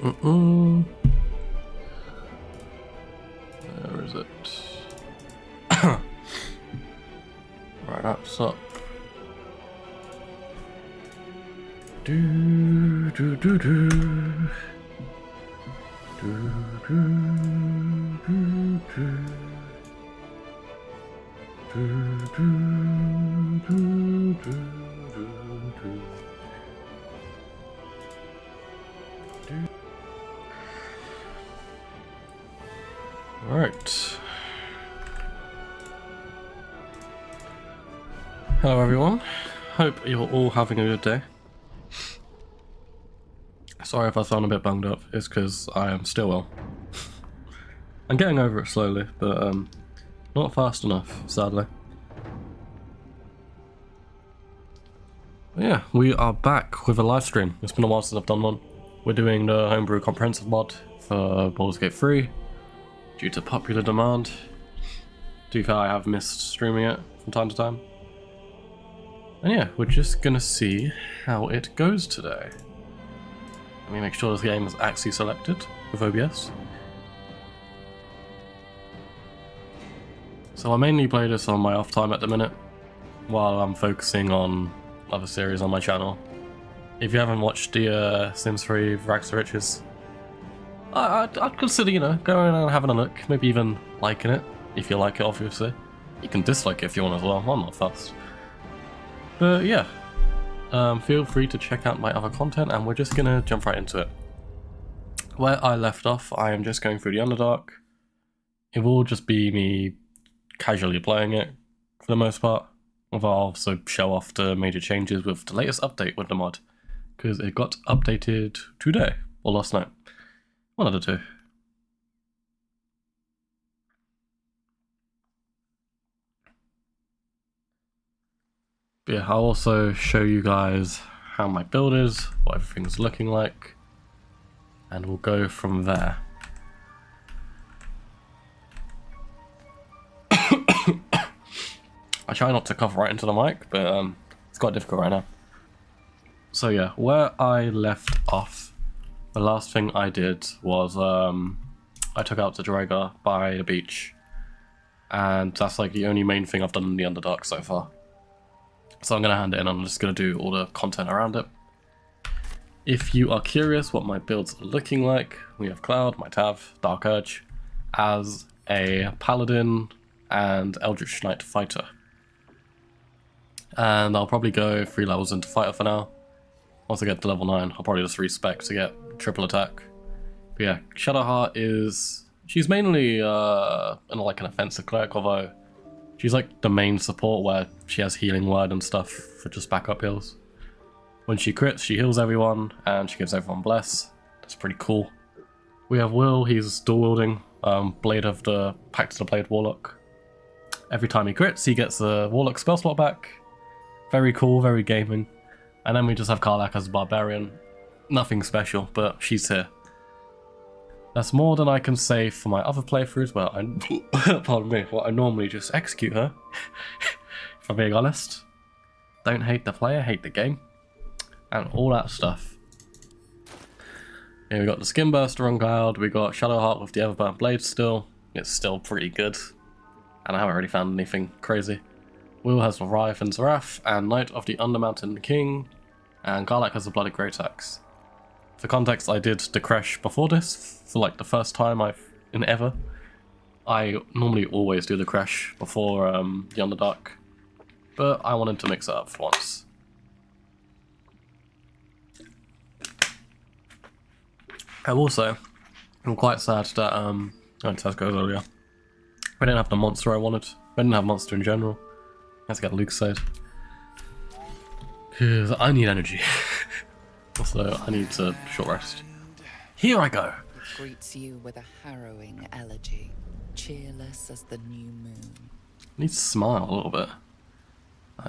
Where is it? Right, that's up. Do do do do. Do do do do. Do do do do do. Alright. Hello everyone. Hope you're all having a good day. Sorry if I sound a bit bunged up, it's because I am still ill. I'm getting over it slowly, but not fast enough, sadly. But yeah, we are back with a live stream. It's been a while since I've done one. We're doing the Home Brew comprehensive mod for Baldur's Gate 3 due to popular demand. To be fair, I have missed streaming it from time to time. And yeah, we're just gonna see how it goes today. Let me make sure this game is actually selected with OBS. So I mainly play this on my off time at the minute, while I'm focusing on other series on my channel. If you haven't watched the Sims 3 Rags to Riches, I'd consider, you know, going and having a look, maybe even liking it, if you like it obviously. You can dislike it if you want as well, I'm not fussed. But yeah, feel free to check out my other content, and we're just gonna jump right into it. Where I left off, I am just going through the Underdark. It will just be me casually playing it for the most part. I'll also show off the major changes with the latest update with the mod, because it got updated today, or last night. One of the two. But yeah, I'll also show you guys how my build is, what everything's looking like, and we'll go from there. I try not to cough right into the mic, but it's quite difficult right now. So yeah, where I left off, the last thing I did was I took out the Draga by the beach, and that's like the only main thing I've done in the Underdark so far. So I'm going to hand it in, I'm just going to do all the content around it. If you are curious what my builds are looking like, we have Cloud, my Tav, Dark Urge, as a Paladin and Eldritch Knight Fighter. And I'll probably go 3 levels into Fighter for now. Once I get to level 9, I'll probably just respec to get triple attack. But yeah, Shadowheart is... she's mainly like an offensive cleric, although she's like the main support where she has healing word and stuff for just backup heals. When she crits, she heals everyone, and she gives everyone bless. That's pretty cool. We have Will, he's dual wielding, Blade of the Pact of the Blade Warlock. Every time he crits, he gets the Warlock spell slot back. Very cool, very gaming. And then we just have Karlach as a Barbarian. Nothing special, but she's here. That's more than I can say for my other playthroughs where I, pardon me, well, I normally just execute her, if I'm being honest. Don't hate the player, hate the game, and all that stuff. Here we got the Skin Burster on Cloud, we got Shadowheart with the Everburnt Blade still. It's still pretty good, and I haven't really found anything crazy. Will has the Wrath and Zaraf, and Knight of the Undermountain King, and Karlach has the Bloody Great Axe. For context, I did the Crash before this, for like the first time in ever. I normally always do the Crash before the Underdark, but I wanted to mix it up for once. And also, I'm quite sad that, Tesco's earlier, we didn't have the monster I wanted. We didn't have monster in general. I had to get Luke's side. Because I need energy. Also, I need to short rest. Here I go! It greets you with a harrowing elegy, cheerless as the new moon. I need to smile a little bit.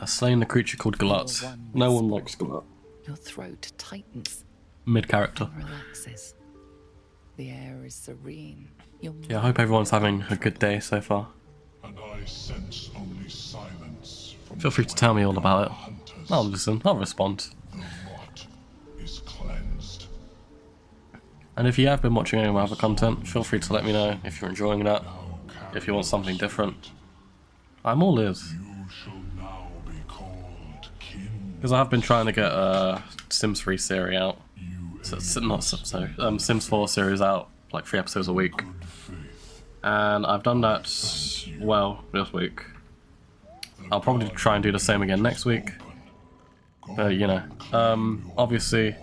Slaying the creature called Glut. No one likes Glut. Your throat tightens. Mid-character. Relaxes. The air is serene. Yeah, I hope everyone's having a good day so far. And I sense only silence from Feel free to tell me all about it. I'll listen, I'll respond. the rot is cleansed. And if you have been watching any of my other content, feel free to let me know if you're enjoying that, if you want something different. I'm all ears. You shall now be called kin. Because I have been trying to get a Sims 3 series out. Sims 4 series out, like 3 episodes a week. And I've done that well this week. I'll probably try and do the same again next week. But you know, obviously,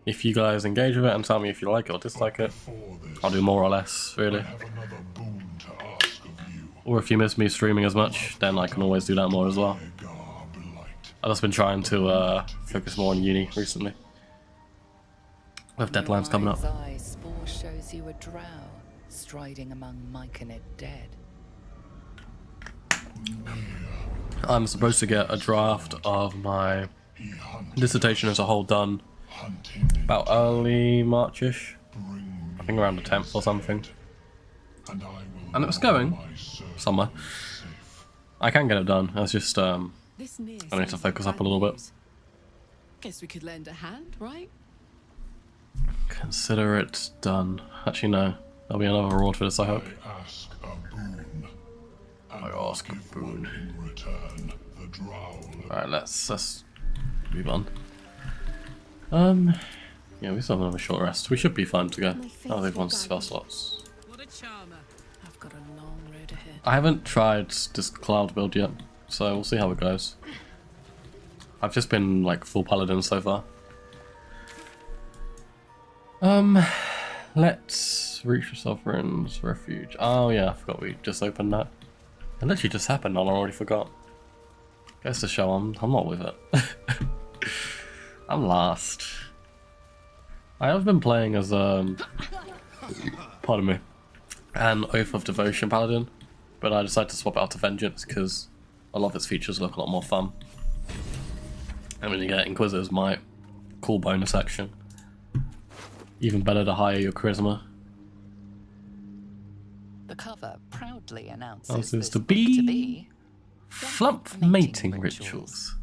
if you guys engage with it and tell me if you like it or dislike it, I'll do more or less, really. Or if you miss me streaming as much, then I can always do that more as well. I've just been trying to focus more on uni recently, with deadlines coming up. Spore shows you a drow striding among myconid dead. I'm supposed to get a draft of my dissertation as a whole done about early March-ish. I think around the 10th or something. And it's going somewhere. I can get it done. It's just I need to focus up a little bit. Guess we could lend a hand, right? Consider it done. Actually, no. There'll be another reward for this, I hope. I ask a boon. Alright, let's move on. Yeah, we still have another short rest. We should be fine to go. Oh, everyone's spell slots. What a charmer. I've got a long road ahead. I haven't tried this cloud build yet, so we'll see how it goes. I've just been like full paladin so far. Let's reach the Sovereign's Refuge. Oh yeah, I forgot we just opened that. It literally just happened and I already forgot. Goes to show I'm not with it. I'm lost. I have been playing as pardon me, an Oath of Devotion Paladin, but I decided to swap it out to Vengeance because a lot of its features look a lot more fun. And when you get Inquisitor's Might, cool bonus action. Even better the higher your charisma. The cover proudly announces This this to book be Flump Mating Rituals.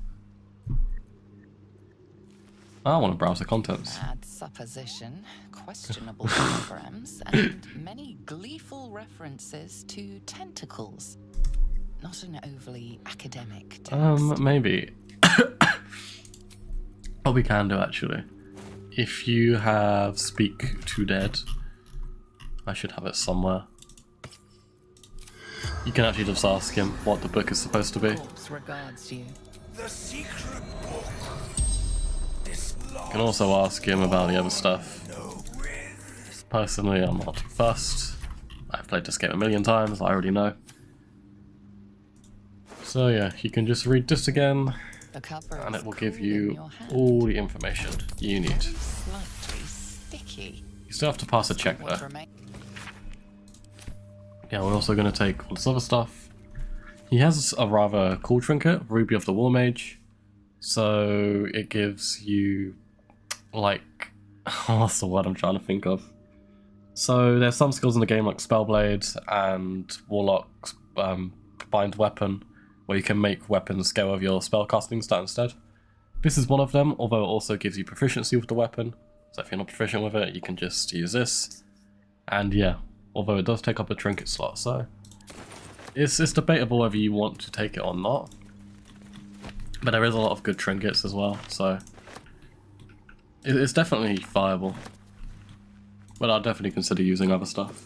I want to browse the contents. Bad supposition, questionable programs, and many gleeful references to tentacles. Not an overly academic text. Maybe. What we can do actually, if you have Speak to Dead, I should have it somewhere. You can actually just ask him what the book is supposed to be. Corpse regards you. The secret book. You can also ask him about the other stuff. Personally, I'm not too fussed. I've played this game a million times, I already know. So yeah, you can just read this again, The cover and is it will give cool in you your hand. all the information you need. Very slightly sticky. You still have to pass a check What though. remains? Yeah, we're also going to take all this other stuff. He has a rather cool trinket, Ruby of the War Mage. So it gives you, like, what's the word I'm trying to think of? So there's some skills in the game like Spellblade and Warlock's Bind Weapon, where you can make weapons scale with your spellcasting stat instead. This is one of them, although it also gives you proficiency with the weapon. So if you're not proficient with it, you can just use this. And yeah, although it does take up a trinket slot, so it's debatable whether you want to take it or not. But there is a lot of good trinkets as well, so it's definitely viable. But I'll definitely consider using other stuff.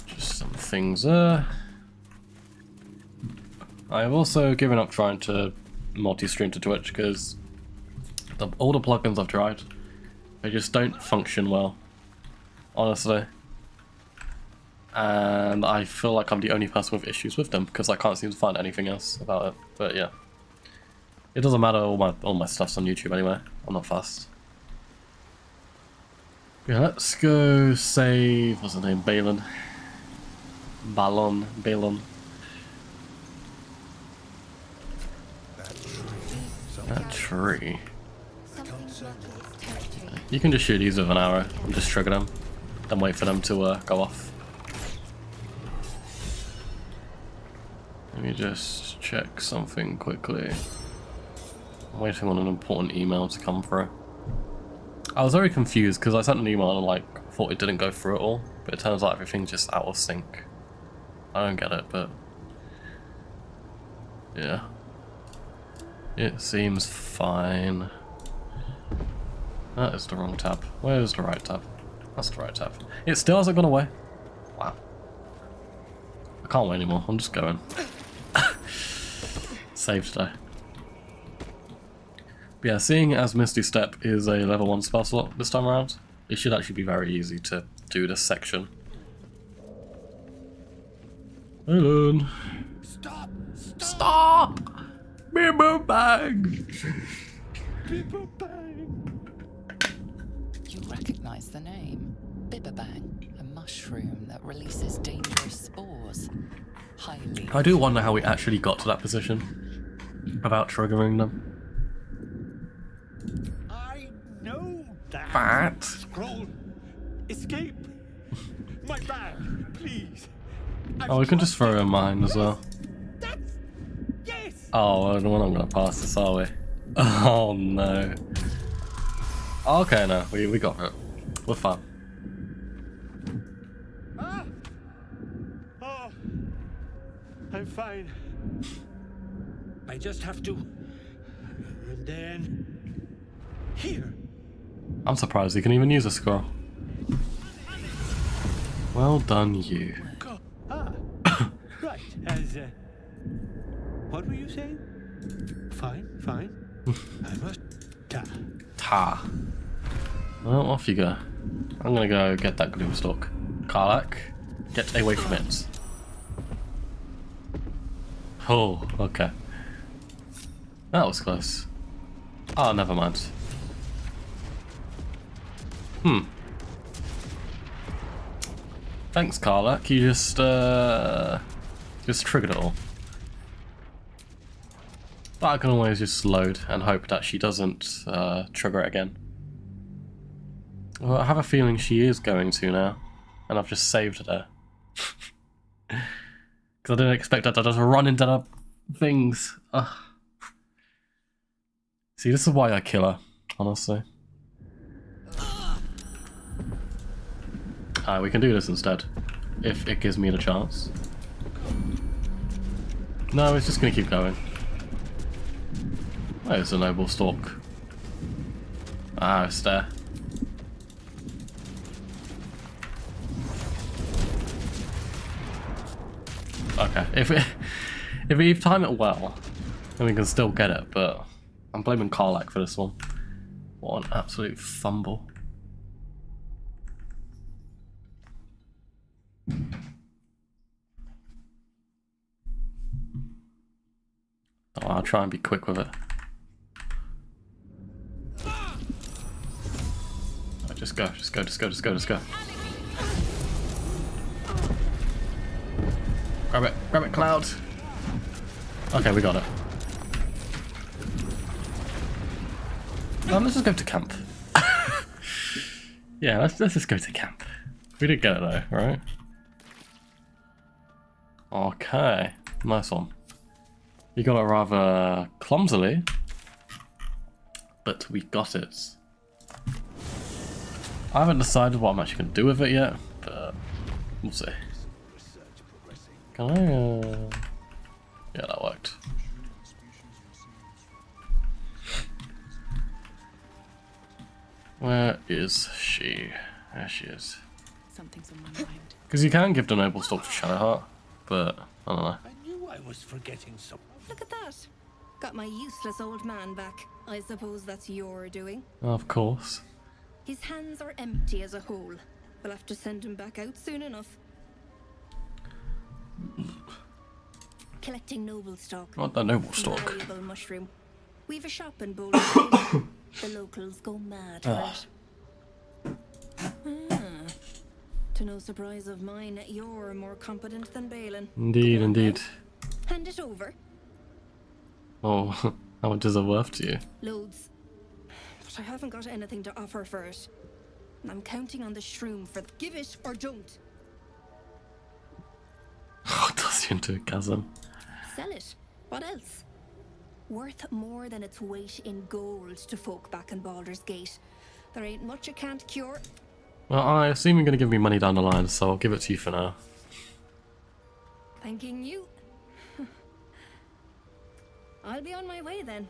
Just some things there. I have also given up trying to multi-stream to Twitch because all the plugins I've tried, they just don't function well, honestly. And I feel like I'm the only person with issues with them because I can't seem to find anything else about it. But yeah, it doesn't matter. All my stuff's on YouTube anyway. I'm not fussed. Yeah, let's go save. What's his name? Balon. That tree. You can just shoot these with an arrow and just trigger them, then wait for them to go off. Let me just check something quickly. I'm waiting on an important email to come through. I was very confused because I sent an email and like thought it didn't go through at all, but it turns out everything's just out of sync. I don't get it, but yeah, it seems fine. That is the wrong tab. Where's the right tab? That's the right tab. It still hasn't gone away. Wow. I can't wait anymore. I'm just going. Save today. But yeah, seeing as Misty Step is a level 1 spell slot this time around, it should actually be very easy to do this section. Helen! Stop! Stop! Stop! Bimbo bang! People bang! You recognize the name. Bibberbang, a mushroom that releases dangerous spores. Highly. I do wonder how we actually got to that position without triggering them. I know that. Fat. Scroll. Escape. My bag, please. Oh, we can just throw a mine as well. That's... Yes! Oh, we're not gonna pass this, are we? Oh no. Okay, no, we got it. We're fine. Ah! Oh. I'm fine. I just have to... And then... Here. I'm surprised you can even use a scroll. Well done, you. Go. Ah. Right. As... What were you saying? Fine, fine. I must... Ta. Well, off you go. I'm gonna go get that Gloomstalk. Karlak, get away from it. Oh, okay. That was close. Oh, never mind. Thanks, Karlak. You just triggered it all. But I can always just load and hope that she doesn't trigger it again. Well, I have a feeling she is going to now, and I've just saved it there. Because I didn't expect her to just run into the things. Ugh. See, this is why I kill her, honestly. We can do this instead, if it gives me the chance. No, it's just gonna keep going. There's a noble stalk. Ah, it's there. Okay, if we time it well, then we can still get it, but I'm blaming Karlak for this one. What an absolute fumble. Oh, I'll try and be quick with it. Oh, just go, just go, just go, just go, just go. Grab it, Cloud. Okay, we got it. Let's just go to camp. Yeah, let's just go to camp. We did get it though, right? Okay, nice one. You got it rather clumsily, but we got it. I haven't decided what I'm actually going to do with it yet, but we'll see. Can I, yeah, that worked. Where is she? There she is. Something's on my mind. Because you can give the noble stalk to Shadowheart, but I don't know. I knew I was forgetting something. Look at that. Got my useless old man back. I suppose that's your doing. Of course. His hands are empty as a hole. We'll have to send him back out soon enough. Collecting noble stock. Not the noble stalk. Valuable mushroom. We've a shop in Baldur. The locals go mad for it. To no surprise of mine, you're more competent than Balin. Indeed, Go on, indeed. then. Hand it over. Oh, how much is it worth to you? Loads. But I haven't got anything to offer for it. And I'm counting on the shroom for give it or don't. Oh, it does you into a chasm. Sell it. What else? Worth more than its weight in gold to folk back in Baldur's Gate. There ain't much I can't cure. Well, I assume you're going to give me money down the line, so I'll give it to you for now. Thanking you. I'll be on my way then.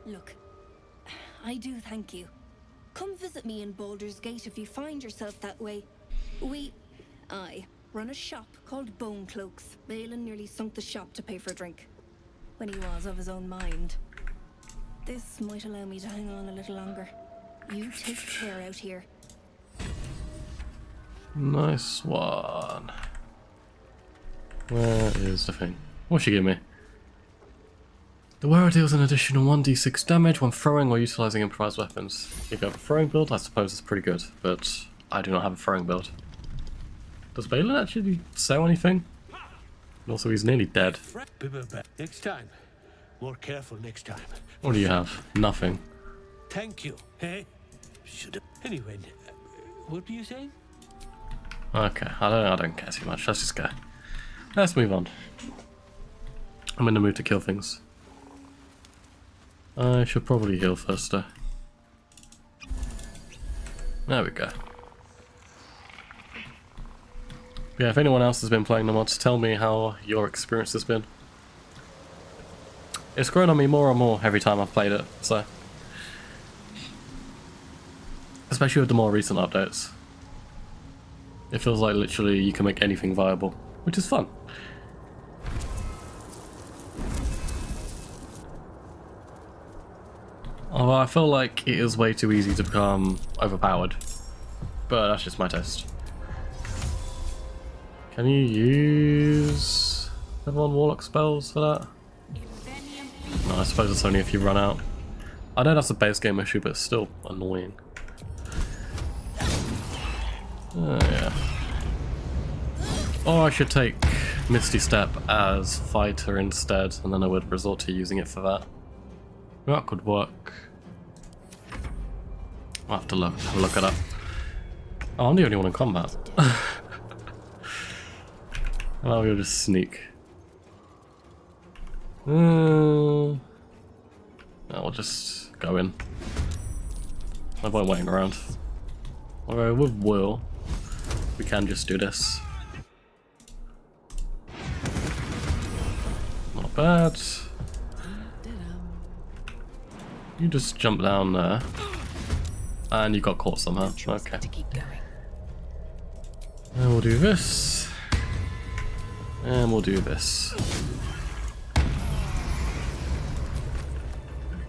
Look, I do thank you. Come visit me in Baldur's Gate if you find yourself that way. I run a shop called Bone Cloaks. Balin nearly sunk the shop to pay for a drink, when he was of his own mind. This might allow me to hang on a little longer. You take care out here. Nice one. Where is the thing? What'd she give me? The wearer deals an additional 1d6 damage when throwing or utilising improvised weapons. If you have a throwing build, I suppose it's pretty good, but I do not have a throwing build. Does Balin actually sell anything? And also, he's nearly dead. Next time. More careful next time. What do you have? Nothing. Thank you. Hey? Should Anyway, what were you saying? Okay, I don't care too much. Let's just go. Let's move on. I'm in the mood to kill things. I should probably heal first though. There we go. Yeah, if anyone else has been playing the mods, tell me how your experience has been. It's grown on me more and more every time I've played it, so. Especially with the more recent updates. It feels like literally you can make anything viable, which is fun. Although I feel like it is way too easy to become overpowered. But that's just my taste. Can you use level 1 warlock spells for that? No, I suppose it's only if you run out. I know that's a base game issue, but it's still annoying. Yeah. Or I should take Misty Step as fighter instead, and then I would resort to using it for that. That could work. I'll have to look it up. Oh, I'm the only one in combat. Oh, we'll just sneak. I'll just go in. No point waiting around. Although with Will, we can just do this. Not bad. You just jump down there. And you got caught somehow. Okay. And we'll do this. And we'll do this.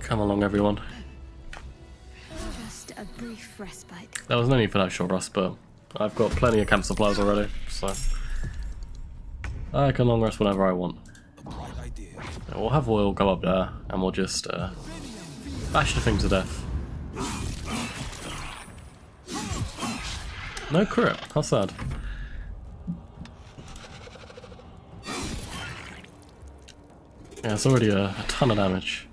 Come along, everyone. Just a brief respite. There was no need for that short rest, but I've got plenty of camp supplies already, so I can long rest whenever I want. Yeah, we'll have Will go up there, and we'll just bash the thing to death. No crit, how sad. Yeah, it's already a ton of damage.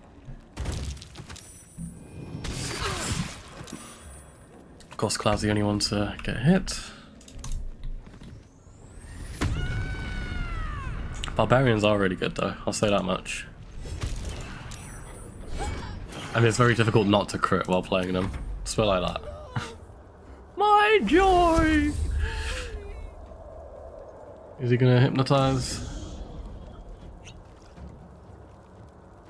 Of course, Cloud's the only one to get hit. Barbarians are really good though, I'll say that much. I mean, it's very difficult not to crit while playing them. It's like that. My joy! Is he gonna hypnotize?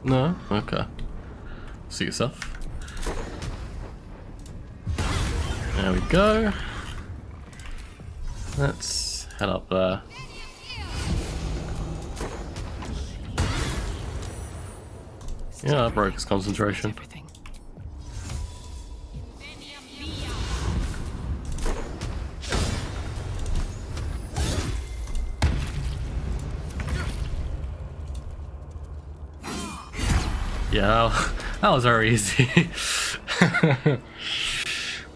No? Okay. See yourself. There we go. Let's head up there. Yeah, that broke his concentration. Yeah, that was very easy.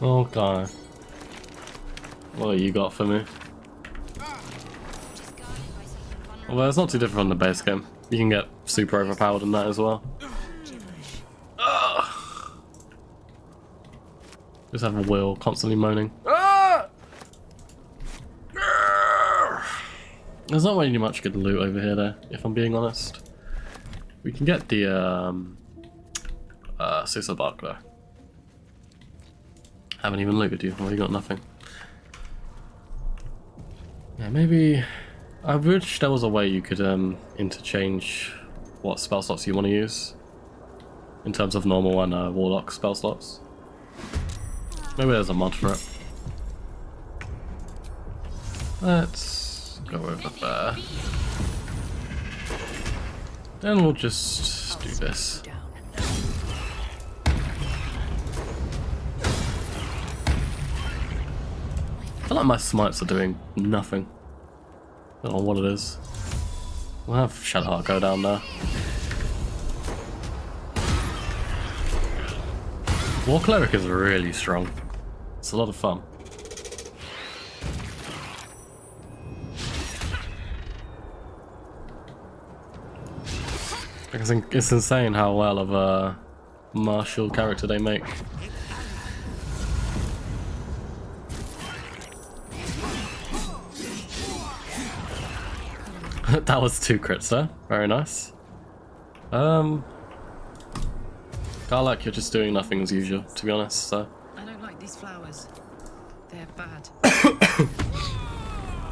Okay. What you got for me? Well, it's not too different from the base game. You can get super overpowered in that as well. Just have a Will constantly moaning. There's not really much good loot over here though, if I'm being honest. We can get the Sisa Bark though. Haven't even looted you. Well, you got nothing. Yeah, maybe... I wish there was a way you could interchange what spell slots you want to use in terms of normal and warlock spell slots. Maybe there's a mod for it. Let's go over there. Then we'll just do this. I feel like my smites are doing nothing. I don't know what it is. We'll have Shadowheart go down there. War Cleric is really strong. It's a lot of fun. I think it's insane how well of a martial character they make. That was 2 crits there. Very nice. Garlic, you're just doing nothing as usual, to be honest, so. I don't like these flowers. They're bad.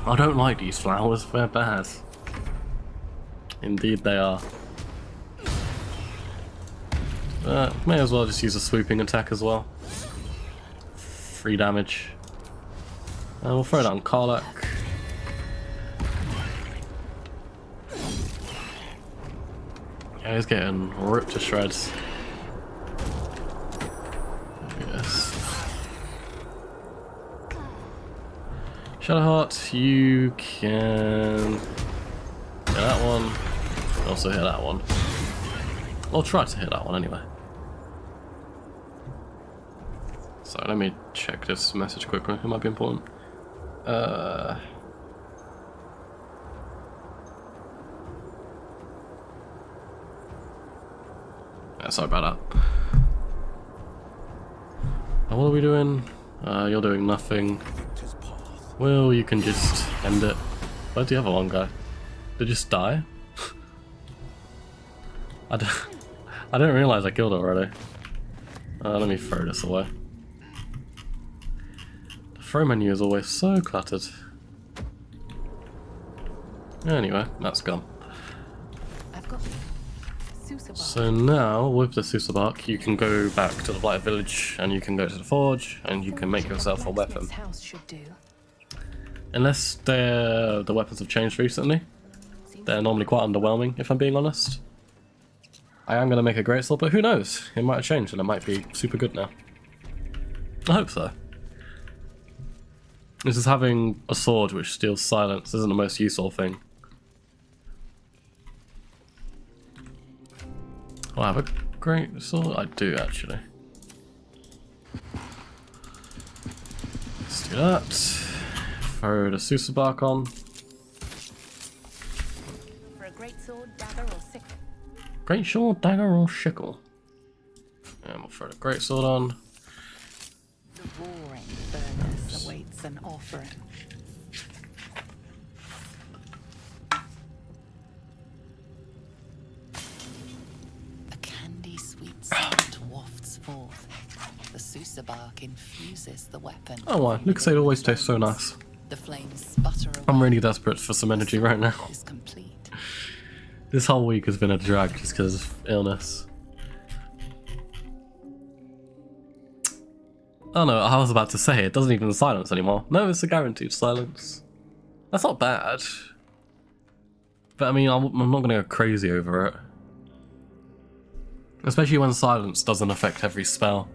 I don't like these flowers, they're bad. Indeed they are. May as well just use a swooping attack as well. 3 damage. And we'll throw it on Karlach. Yeah, he's getting ripped to shreds. Yes. Shadowheart, you can hit that one. Also hit that one. I'll try to hit that one anyway. So let me check this message quickly, it might be important. Yeah, sorry about that. What are we doing? You're doing nothing. Well, you can just end it. Where'd the other one go? Did it just die? I didn't realise I killed it already. Let me throw this away. The throw menu is always so cluttered. Anyway, that's gone. I've got So now, with the Susabark, you can go back to the Blighted Village, and you can go to the Forge, and you can make yourself a weapon. house should do. Unless the weapons have changed recently. They're normally quite underwhelming, if I'm being honest. I am going to make a greatsword, but who knows? It might have changed and it might be super good now. I hope so. This is having a sword which steals silence isn't the most useful thing. Oh, I have a great sword? I do actually. Let's do that. Throw the Susabark on. For a great sword, dagger, or sickle. Great sword, dagger, or shickle. And we'll throw the greatsword on. The roaring furnace awaits an offering. A candy sweet scent wafts forth. The Susabark infuses the weapon. Oh wow, Lucasade always tastes so nice. The flames sputter away. I'm really desperate for some energy right now. Is complete. This whole week has been a drag just because of illness. Oh no, I was about to say it doesn't even silence anymore. No, it's a guaranteed silence. That's not bad. But I mean, I'm not going to go crazy over it. Especially when silence doesn't affect every spell.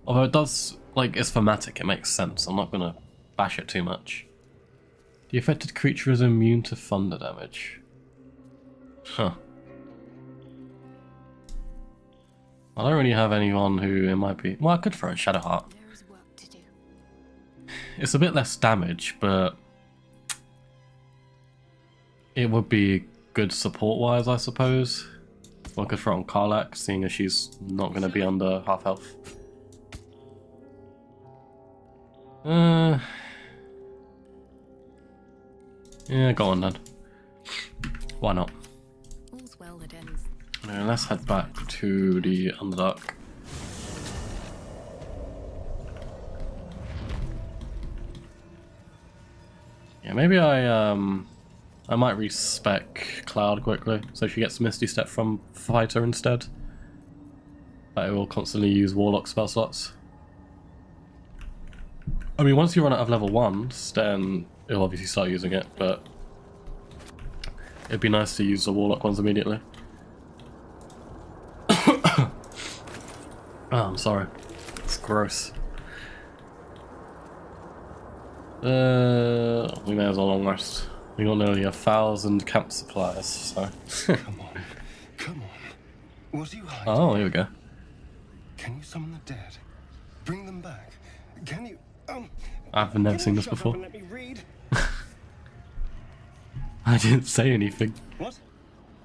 Although it does, like, it's thematic, it makes sense. I'm not going to bash it too much. The affected creature is immune to thunder damage. Huh. I don't really have anyone who it might be... Well, I could throw a Shadowheart. There is work to do. It's a bit less damage, but... it would be good support-wise, I suppose. Or I could throw on Karlach, seeing as she's not going to be under half health. Yeah, go on then. Why not? All's well that ends. Now let's head back to the Underdark. Yeah, maybe I might respec Cloud quickly, so she gets Misty Step from Fighter instead. But it will constantly use Warlock spell slots. I mean, once you run out of level 1s, then it'll obviously start using it, but it'd be nice to use the Warlock ones immediately. Oh, I'm sorry. It's gross. We may as well long rest. We got nearly 1,000 camp supplies, so. Come on. Come on. What are you hiding? Oh, here we go. Can you summon the dead? Bring them back. Can you... I've never seen this shut up before. and let me read? I didn't say anything. What?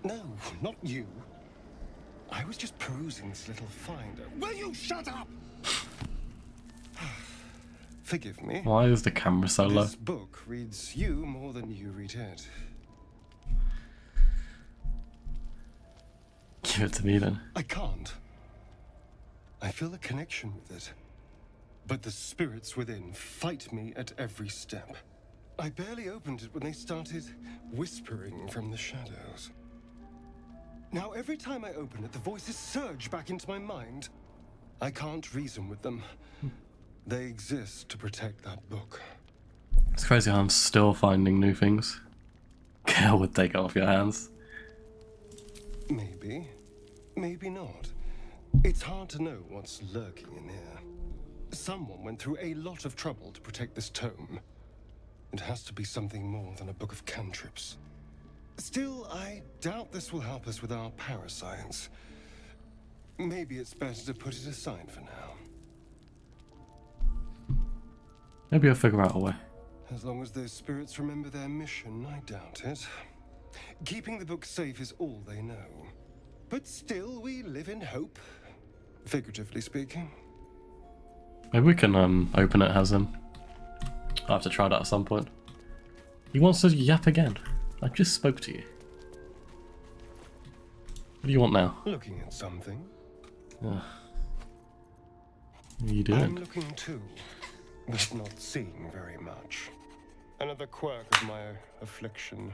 No, not you. I was just perusing this little finder. Will you shut up? Forgive me. Why is the camera so low? This book reads you more than you read it. Give it to me then. I can't. I feel a connection with it. But the spirits within fight me at every step. I barely opened it when they started whispering from the shadows. Now every time I open it, the voices surge back into my mind. I can't reason with them. They exist to protect that book. It's crazy how I'm still finding new things. Gale would take it off your hands. Maybe. Maybe not. It's hard to know what's lurking in here. Someone went through a lot of trouble to protect this tome. It has to be something more than a book of cantrips. Still, I doubt this will help us with our parascience. Maybe it's better to put it aside for now. Maybe I'll figure out a way. As long as those spirits remember their mission, I doubt it. Keeping the book safe is all they know. But still, we live in hope, figuratively speaking. Maybe we can open it as him. I'll have to try that at some point. He wants to yap again. I just spoke to you. What do you want now? Looking at something. What are you doing? I'm looking too, but not seeing very much. Another quirk of my affliction.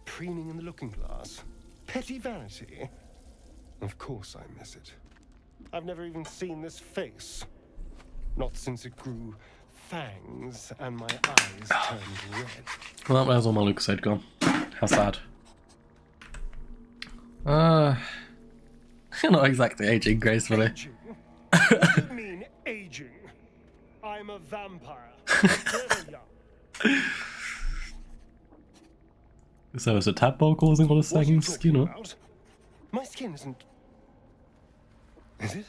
Preening in the looking glass. Petty vanity. Of course I miss it. I've never even seen this face. Not since it grew fangs and my eyes turned red. Well, there's all my Lucasade gone. How sad. You're not exactly aging gracefully. Aging? What do you mean, aging? I'm a vampire. Very young. So is a tadpole causing all the What are you sagings, you talking know? about? My skin isn't... Is it?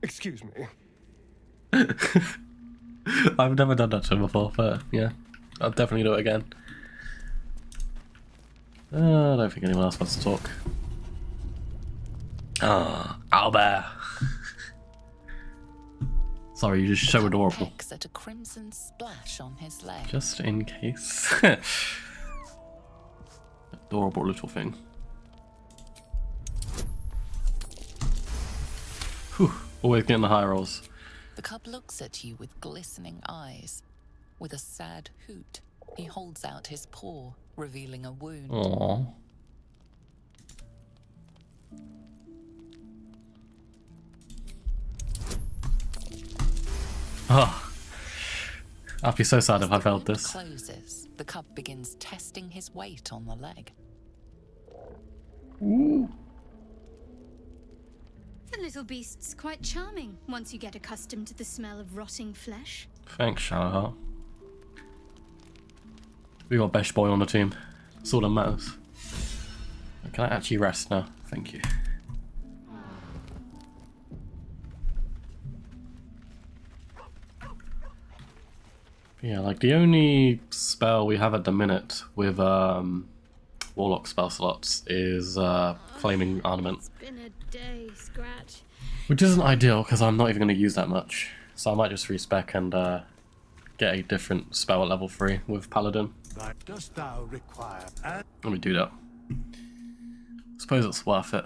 Excuse me. I've never done that to him before, but yeah, I'll definitely do it again. I don't think anyone else wants to talk. Ah, Albert. Sorry, you just so adorable. Pecks at a crimson splash on his leg. Just in case. Adorable little thing. Whew, always getting the high rolls. The cub looks at you with glistening eyes. With a sad hoot, he holds out his paw, revealing a wound. Aww. Oh. I'd be so sad if I failed Wound this. closes, the cub begins testing his weight on the leg. Ooh. The little beast's quite charming once you get accustomed to the smell of rotting flesh. Thanks, Shadowheart. We got best boy on the team. That's all that matters. Can I actually rest now? Thank you. Yeah, like the only spell we have at the minute with Warlock spell slots is Flaming Armament. It's been a day, Scratch. Which isn't ideal because I'm not even going to use that much. So I might just respec and get a different spell at level 3 with Paladin. Dost thou require? Let me do that. I suppose it's worth it.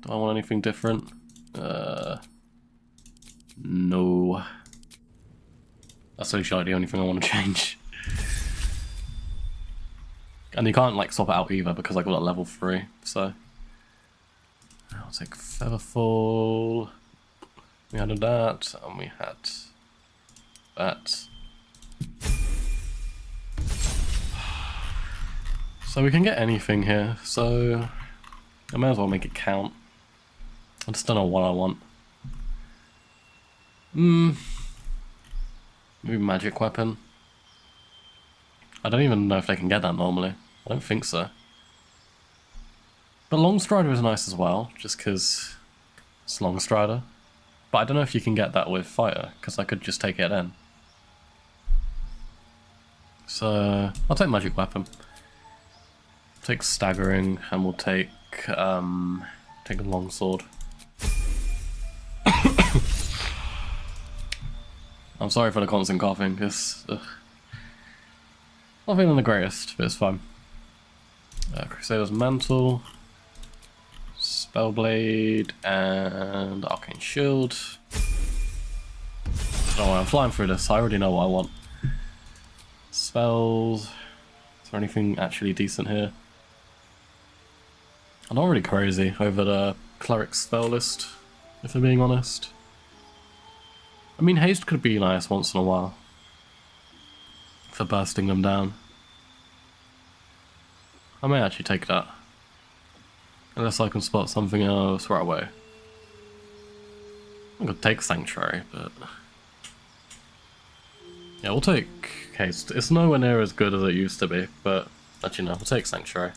Do I want anything different? No. That's literally the only thing I want to change. And you can't like swap it out either because I got that level 3, so. I'll take Featherfall. We had that, and we had that. So we can get anything here, so I may as well make it count. I just don't know what I want. Maybe magic weapon. I don't even know if they can get that normally. I don't think so. But Long Strider is nice as well, just because it's Long Strider. But I don't know if you can get that with Fighter, because I could just take it in. So I'll take magic weapon. Take staggering, and we'll take a long sword. I'm sorry for the constant coughing, because not feeling the greatest, but it's fine. Crusader's Mantle, Spellblade, and Arcane Shield. Oh, I'm flying through this. I already know what I want. Spells. Is there anything actually decent here? I'm not really crazy over the cleric spell list, if I'm being honest. I mean, haste could be nice once in a while for bursting them down. I may actually take that, unless I can spot something else right away. I'm gonna take Sanctuary, but yeah, we'll take haste. It's nowhere near as good as it used to be, but actually no, we'll take Sanctuary.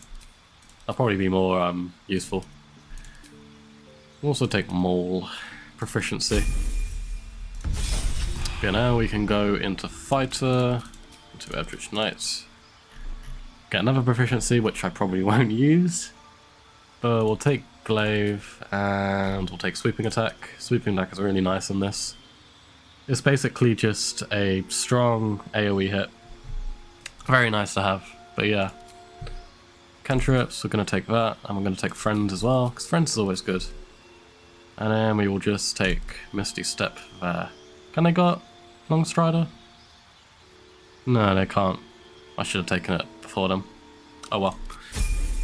That'll probably be more useful. We'll also take Maul, proficiency. Okay, now we can go into Fighter, into Eldritch Knights. Get another proficiency, which I probably won't use. But we'll take Glaive, and we'll take Sweeping Attack. Sweeping Attack is really nice in this. It's basically just a strong AoE hit. Very nice to have, but yeah. Cantrips, we're going to take that, and we're going to take Friends as well, because Friends is always good. And then we will just take Misty Step there. Can they got Long Strider? No, they can't. I should have taken it before them. Oh well.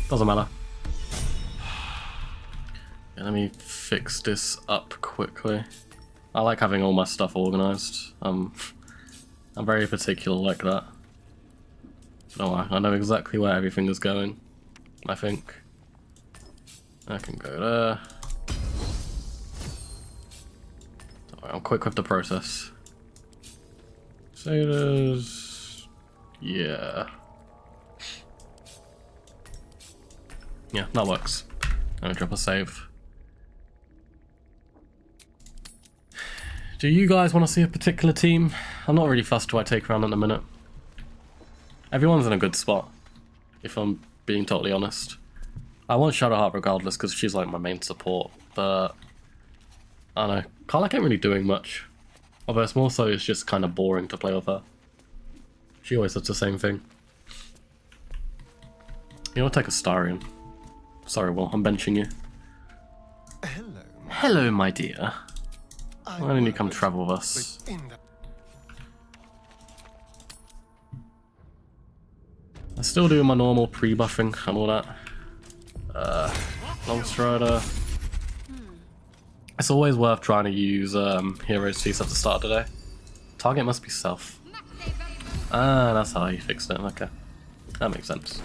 Doesn't matter. Yeah, let me fix this up quickly. I like having all my stuff organised. I'm very particular like that. Oh, I know exactly where everything is going, I think. I can go there. I'm quick with the process. Sailors. Yeah. Yeah, that works. Let me drop a save. Do you guys want to see a particular team? I'm not really fussed who I take around at the minute. Everyone's in a good spot, if I'm being totally honest. I want Shadowheart regardless because she's like my main support, but I don't know. Karlach ain't really doing much. Although it's more so it's just kind of boring to play with her. She always does the same thing. You know, I'll take a Starion. Sorry, Will, I'm benching you. Hello. Hello, my dear. Why don't you come travel with us? I still do my normal pre-buffing and all that. Long Strider. It's always worth trying to use Heroes Feast at the start of the day. Target must be self. Ah, that's how you fixed it. Okay, that makes sense.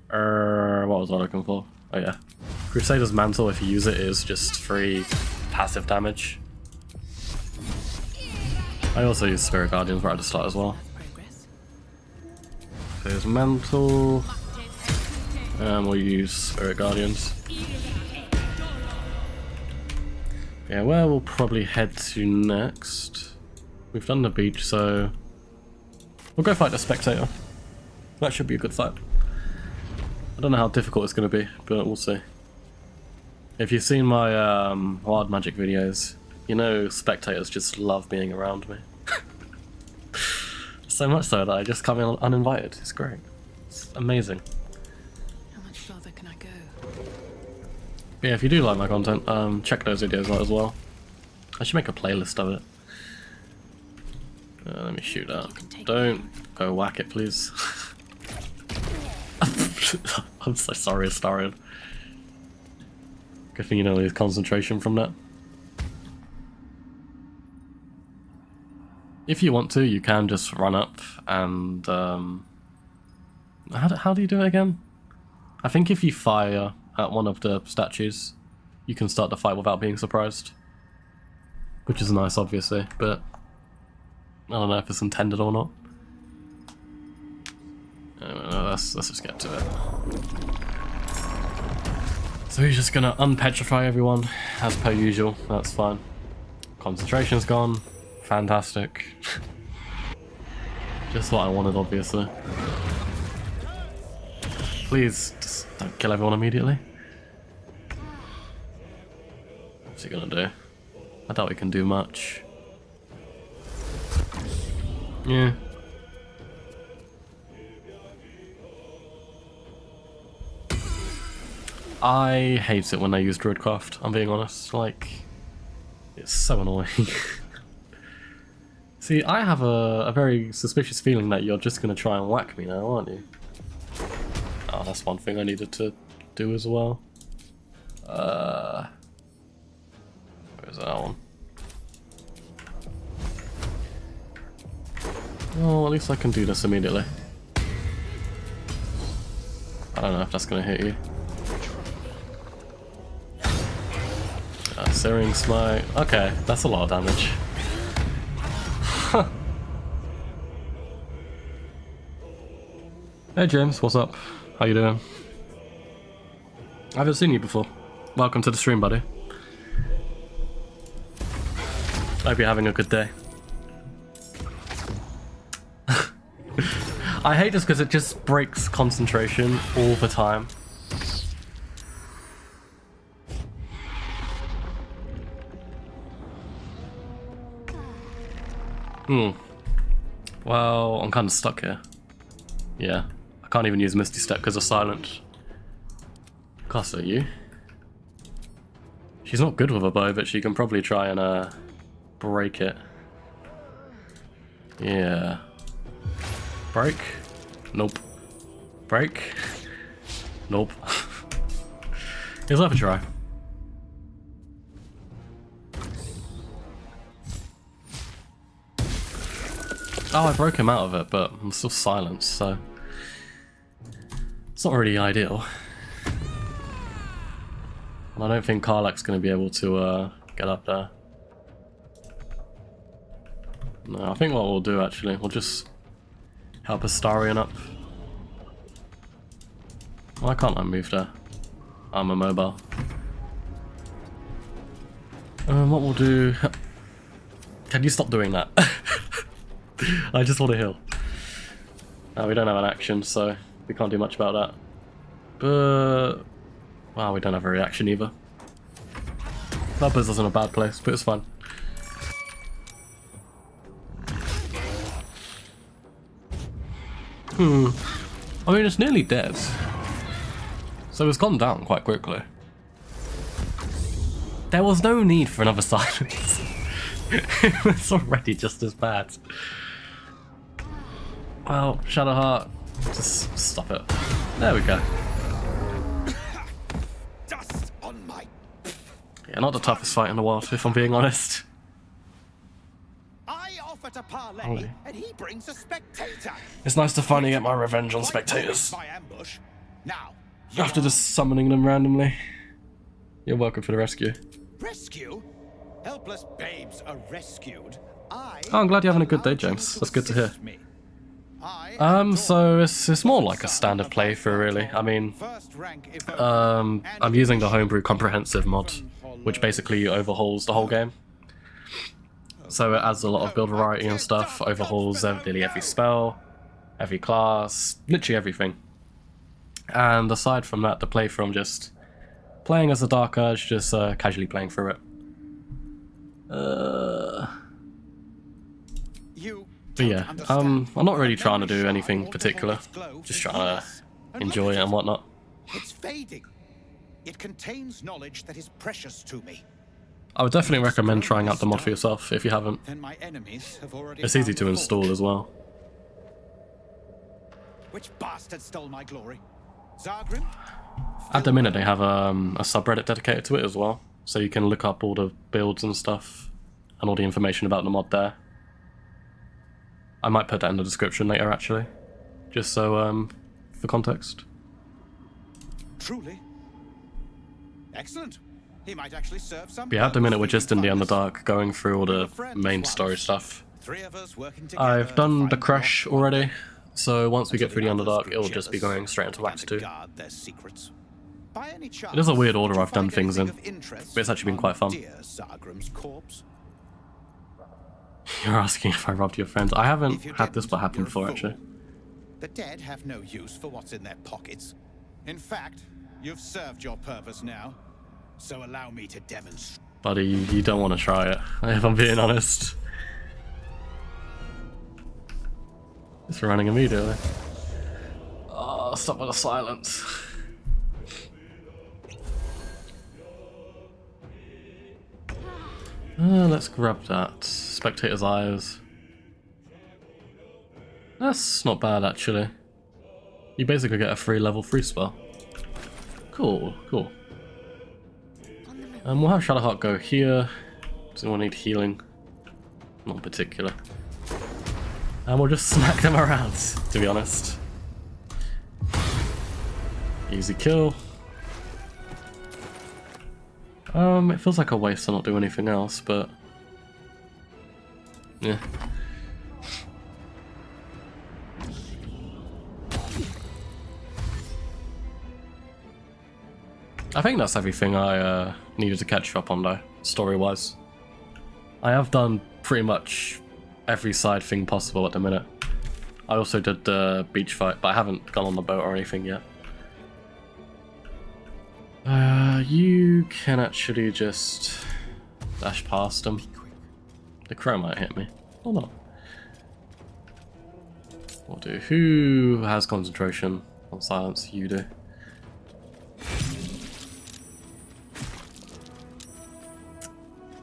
What was I looking for? Oh yeah, Crusader's Mantle. If you use it, is just free passive damage. I also use Spirit Guardians right at the start as well. There's Mantle, and we'll use Spirit Guardians. Yeah, where we'll probably head to next. We've done the beach, so we'll go fight the Spectator. That should be a good fight. I don't know how difficult it's going to be, but we'll see. If you've seen my Wild Magic videos, you know Spectators just love being around me. So much so that I just come in uninvited. It's great. It's amazing. How much further can I go? But yeah, if you do like my content, check those videos out as well. I should make a playlist of it. Let me shoot that. Don't go whack it, please. I'm so sorry, Astarion. Good thing you know his concentration from that. If you want to, you can just run up and how do you do it again? I think if you fire at one of the statues, you can start the fight without being surprised. Which is nice, obviously, but I don't know if it's intended or not. Let's just get to it. So he's just gonna unpetrify everyone, as per usual. That's fine. Concentration's gone. Fantastic. Just what I wanted, obviously. Please, just don't kill everyone immediately. What's he gonna do? I doubt we can do much. Yeah. I hate it when they use Druidcraft, I'm being honest. Like, it's so annoying. See, I have a very suspicious feeling that you're just going to try and whack me now, aren't you? Oh, that's one thing I needed to do as well. Where's that one? Oh, at least I can do this immediately. I don't know if that's going to hit you. Searing Smite. Okay, that's a lot of damage. Hey James, what's up? How you doing? I haven't seen you before. Welcome to the stream, buddy. Hope you're having a good day. I hate this because it just breaks concentration all the time. Well, I'm kind of stuck here. Yeah, I can't even use Misty Step because of silent. Castle, you? She's not good with a bow, but she can probably try and break it. Yeah. Break? Nope. Break? Nope. Here's worth a try. Oh, I broke him out of it, but I'm still silenced, so it's not really ideal. And I don't think Karlach's going to be able to get up there. No, I think what we'll do actually, we'll just help Astarion up. Why can't I move there? I'm immobile. What we'll do... Can you stop doing that? I just want to heal. We don't have an action, so we can't do much about that. But... Wow, we don't have a reaction either. That puts us in a bad place, but it's fine. I mean, it's nearly dead. So it's gone down quite quickly. There was no need for another silence. It was already just as bad. Well, Shadowheart, just stop it. There we go. Dust on my... Yeah, not the toughest fight in the world, if I'm being honest. I offer to parlay, and he brings a spectator. It's nice to finally get my revenge on spectators. My ambush. Now, After just summoning them randomly. You're welcome for the rescue. Rescue? Helpless babes are rescued. Oh, I'm glad you're having a good day, James. That's good to hear. So it's more like a standard playthrough, really. I mean, I'm using the Home Brew Comprehensive mod, which basically overhauls the whole game. So it adds a lot of build variety and stuff, overhauls nearly every spell, every class, literally everything. And aside from that, the playthrough, I'm just playing as a Dark Urge, just casually playing through it. But yeah, I'm not really trying to do anything particular, just trying to enjoy it and whatnot. It's fading. It contains knowledge that is precious to me. I would definitely recommend trying out the mod for yourself if you haven't. Then my enemies have already It's easy found to the install forge. as well. Which bastard stole my glory? Zargrim? At the minute they have a subreddit dedicated to it as well, so you can look up all the builds and stuff and all the information about the mod there. I might put that in the description later actually, just so for context. Truly? Excellent. He might actually serve some. But yeah, at the minute we're just in the purpose. Underdark, going through all the main story stuff. 3 of us working together I've done to the find crush already, so once we get through the others Underdark, grew it'll just be jealous going straight into and Act began 2. to guard their secrets. By any chance, It is a weird order did you I've done find things in, anything of interest but it's actually been on quite fun. dear Zargrim's corpse? You're asking if I robbed your friends. I haven't If you had this didn't, but happen you're a before fool. actually. The dead have no use for what's in their pockets. In fact, you've served your purpose now. So allow me to demonstrate. Buddy, you don't want to try it, if I'm being honest. It's running immediately. Oh, stop with the silence. Let's grab that. Spectator's Eyes. That's not bad actually. You basically get a free level 3 spell. Cool, cool. We'll have Shadowheart go here. Does anyone need healing? Not in particular. And we'll just smack them around, to be honest. Easy kill. It feels like a waste to not do anything else, but... yeah. I think that's everything I needed to catch up on though, story-wise. I have done pretty much every side thing possible at the minute. I also did the beach fight, but I haven't gone on the boat or anything yet. You can actually just dash past them. The crow might hit me, or not. We'll do. Who has concentration on silence? You do.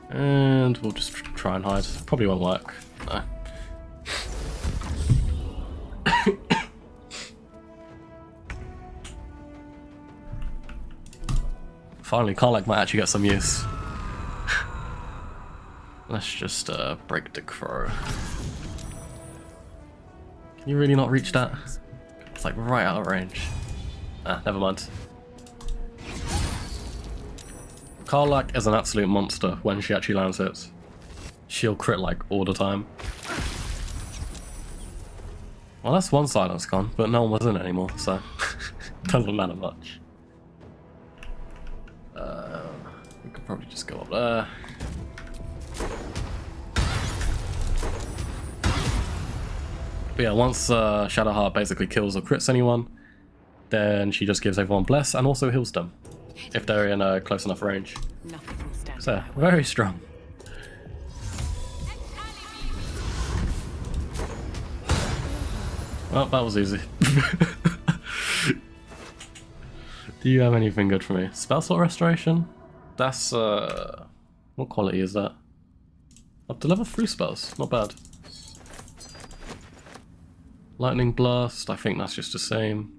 And we'll just try and hide. Probably won't work. No. Finally, Karlach might actually get some use. Let's just break the crow. Can you really not reach that? It's like right out of range. Ah, never mind. Karlach is an absolute monster when she actually lands hits. She'll crit like all the time. Well, that's one silence gone, but no one was in it anymore, so doesn't matter much. We could probably just go up there. But yeah, once Shadowheart basically kills or crits anyone, then she just gives everyone bless and also heals them if they're in a close enough range. Nothing will stand So, in my way. very strong. Well, that was easy. Do you have anything good for me? Spell slot restoration? That's, what quality is that? Up to level 3 spells, not bad. Lightning Blast, I think that's just the same.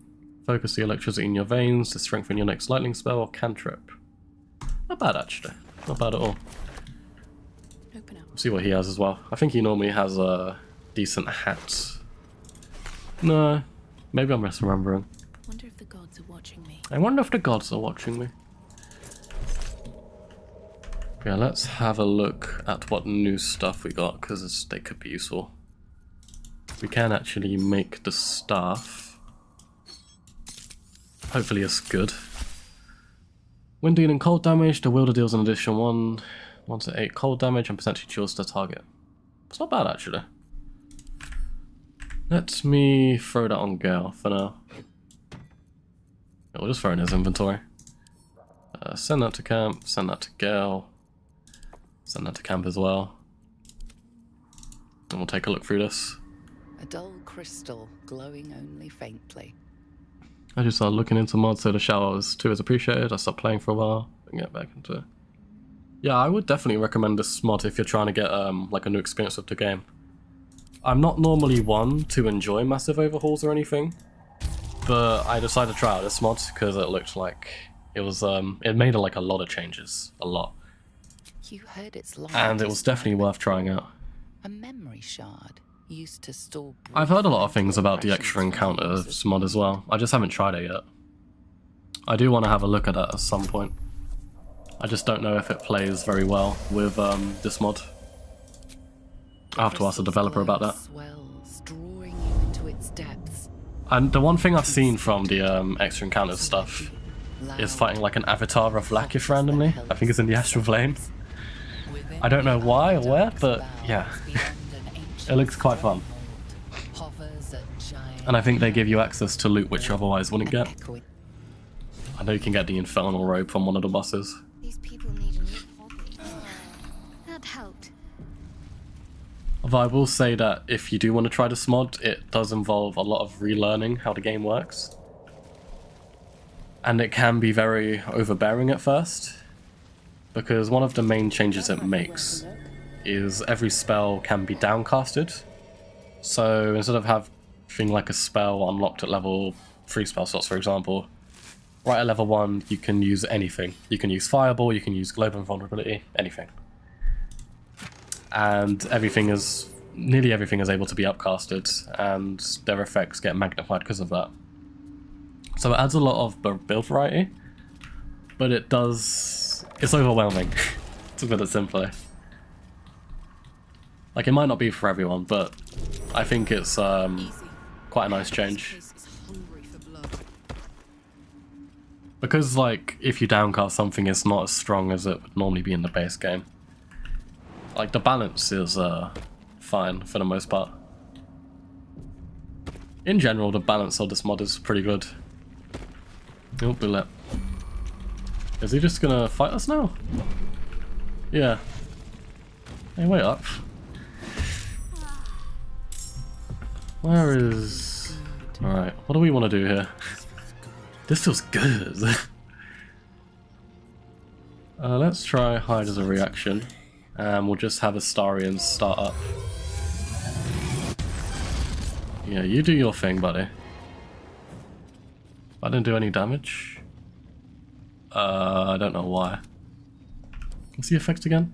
Focus the electricity in your veins to strengthen your next lightning spell or cantrip. Not bad actually, not bad at all. Open up. We'll see what he has as well. I think he normally has a decent hat. No, maybe I'm misremembering. Wonder if the gods are watching me. I wonder if the gods are watching me. Yeah, let's have a look at what new stuff we got, because they could be useful. We can actually make the staff. Hopefully it's good. When dealing cold damage, the wielder deals an additional 1 to 8 cold damage and potentially chills the target. It's not bad actually. Let me throw that on Gale for now. Yeah, we'll just throw it in his inventory. Send that to camp, send that to Gale, send that to camp as well. And we'll take a look through this. A dull crystal glowing only faintly. I just started looking into mods so the showers too is appreciated. I stopped playing for a while and get back into it. Yeah, I would definitely recommend this mod if you're trying to get like a new experience with the game. I'm not normally one to enjoy massive overhauls or anything, but I decided to try out this mod because it looked like it was it made like a lot of changes, a lot, You heard its line and it was definitely worth trying out. A memory shard used to store. I've heard a lot of brief things about the impressions extra from encounters users' mod as well. I just haven't tried it yet. I do want to have a look at that at some point. I just don't know if it plays very well with this mod. I'll have to ask the developer about that. Swells, drawing you into its depths. And the one thing I've seen from the extra encounters stuff is fighting like an avatar of Lakith randomly. I think it's in the Astral Plane. I don't know why or where, but yeah. It looks quite fun. And I think they give you access to loot which you otherwise wouldn't get. I know you can get the Infernal Robe from one of the bosses. These people need a new hobby. That helped. Although I will say that if you do want to try this mod, it does involve a lot of relearning how the game works. And it can be very overbearing at first, because one of the main changes it makes is every spell can be downcasted. So instead of having like a spell unlocked at level 3 spell slots, for example, right at level 1 you can use anything. You can use Fireball, you can use Global Invulnerability, anything. And nearly everything is able to be upcasted, and their effects get magnified because of that. So it adds a lot of build variety, but it's overwhelming, to put it simply. Like, it might not be for everyone, but I think it's quite a nice change. Because, like, if you downcast something, it's not as strong as it would normally be in the base game. Like, the balance is fine for the most part. In general, the balance of this mod is pretty good. Oh, bullet. Is he just gonna fight us now? Yeah. Hey, wait up. Where is... Alright, what do we want to do here? This feels good. Let's try hide as a reaction. And we'll just have Astarion start up. Yeah, you do your thing, buddy. I didn't do any damage. I don't know why. What's the effect again?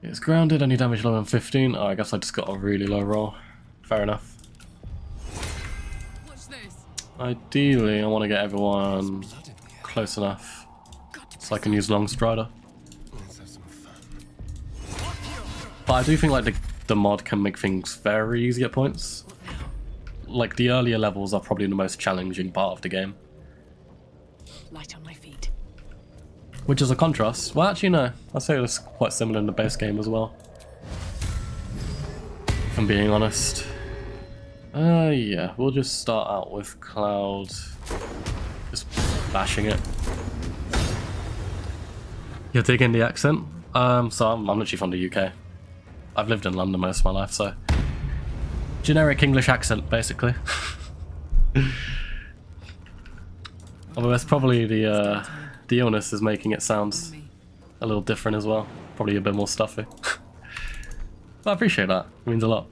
It's grounded, any damage lower than 15. Oh, I guess I just got a really low roll. Fair enough. Ideally, I want to get everyone close enough so I can use Long Strider. But I do think like the mod can make things very easy at points. Like, the earlier levels are probably the most challenging part of the game. Light on my feet. Which is a contrast. Well, actually, no. I'd say it's quite similar in the base game as well, if I'm being honest. Yeah, we'll just start out with Cloud. Just bashing it. You're digging the accent? So I'm literally from the UK. I've lived in London most of my life, so... generic English accent, basically. Although that's probably the illness is making it sound a little different as well. Probably a bit more stuffy. But I appreciate that. It means a lot.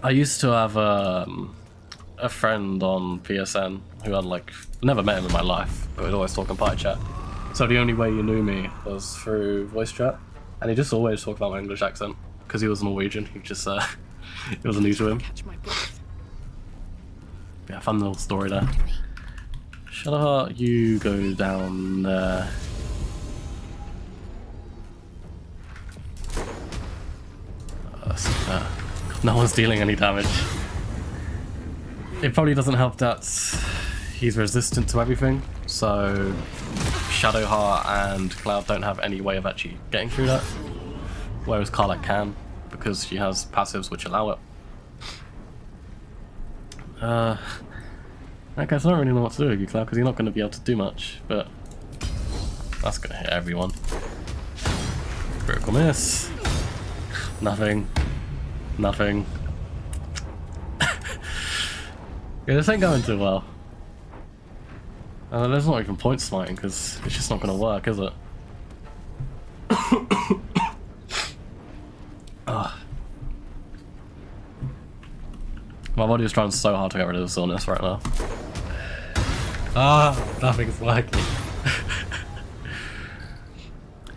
I used to have a friend on PSN who I'd like never met him in my life, but we'd always talk in party chat. So the only way you knew me was through voice chat, and he just always talked about my English accent because he was Norwegian. He just it was new to him. Yeah, fun little story there. Shadowheart, you go down there. No one's dealing any damage. It probably doesn't help that he's resistant to everything, so Shadowheart and Cloud don't have any way of actually getting through that, whereas Karlach can, because she has passives which allow it. I guess I don't really know what to do with you, Cloud, because you're not going to be able to do much, but that's going to hit everyone. Critical miss. Nothing. Nothing. Yeah, this ain't going too well. There's not even point smiting because it's just not going to work, is it? My body is trying so hard to get rid of this illness right now. Nothing's working.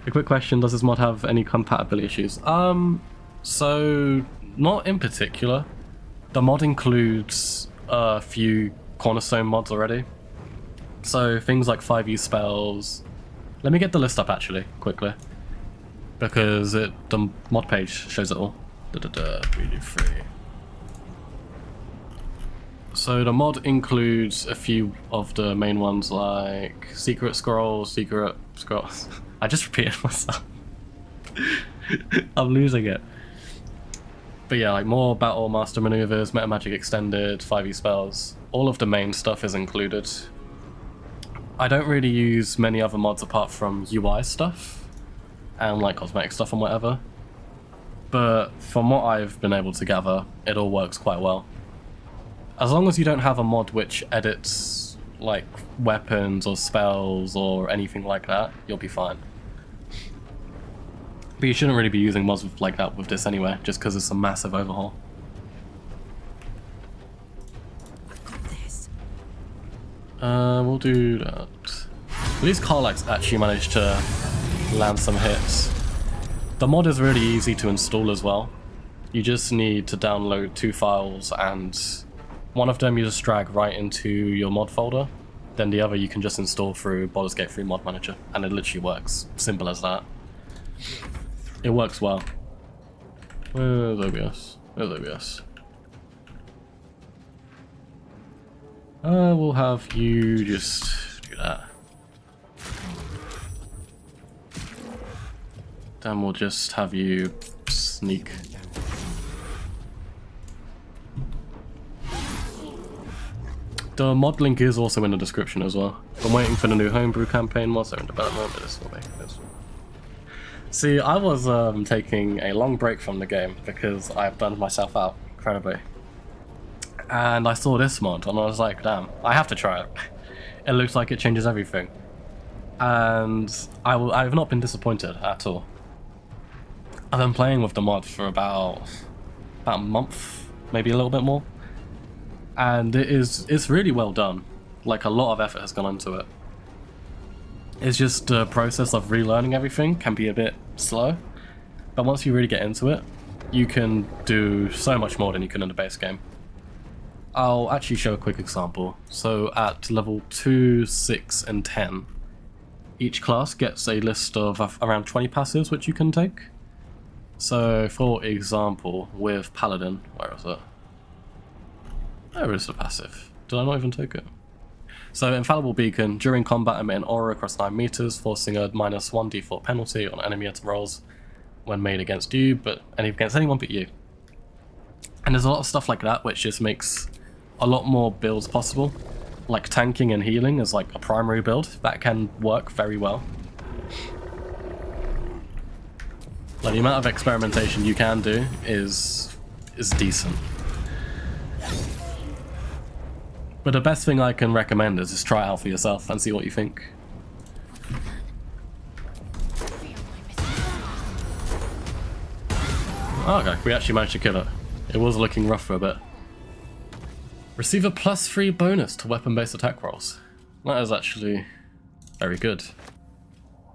A quick question, does this mod have any compatibility issues? So not in particular. The mod includes a few cornerstone mods already. So things like 5e spells. Let me get the list up actually, quickly. Because the mod page shows it all. BG3. So the mod includes a few of the main ones like secret scrolls. I just repeated myself. I'm losing it. But yeah, like more battle master maneuvers, meta magic extended, 5e spells. All of the main stuff is included. I don't really use many other mods apart from UI stuff and like cosmetic stuff and whatever. But from what I've been able to gather, it all works quite well. As long as you don't have a mod which edits like weapons or spells or anything like that, you'll be fine. But you shouldn't really be using mods like that with this anyway, just because it's a massive overhaul. We'll do that. At least Karlach's actually managed to land some hits. The mod is really easy to install as well. You just need to download 2 files, and one of them you just drag right into your mod folder. Then the other you can just install through Baldur's Gate 3 Mod Manager, and it literally works. Simple as that. It works well. Where's OBS? Where's OBS? We'll have you just do that. Then we'll just have you sneak. The mod link is also in the description as well. I'm waiting for the new Home Brew campaign whilst they're in development, but this will make this. See, I was taking a long break from the game because I've burned myself out incredibly. And I saw this mod and I was like, damn, I have to try it. It looks like it changes everything. And I've not been disappointed at all. I've been playing with the mod for about a month, maybe a little bit more. And it's really well done. Like, a lot of effort has gone into it. It's just the process of relearning everything can be a bit slow. But once you really get into it, you can do so much more than you can in the base game. I'll actually show a quick example. So at level 2, 6, and 10, each class gets a list of around 20 passives which you can take. So for example, with Paladin, where is it? There is the passive. Did I not even take it? So Infallible Beacon, during combat emit an aura across 9 meters, forcing a -1 default penalty on enemy item rolls when made against you, but against anyone but you. And there's a lot of stuff like that which just makes a lot more builds possible. Like tanking and healing is like a primary build that can work very well. Like the amount of experimentation you can do is decent. But the best thing I can recommend is just try it out for yourself and see what you think. Oh, okay, we actually managed to kill it. It was looking rough for a bit. Receive a +3 bonus to weapon-based attack rolls. That is actually very good.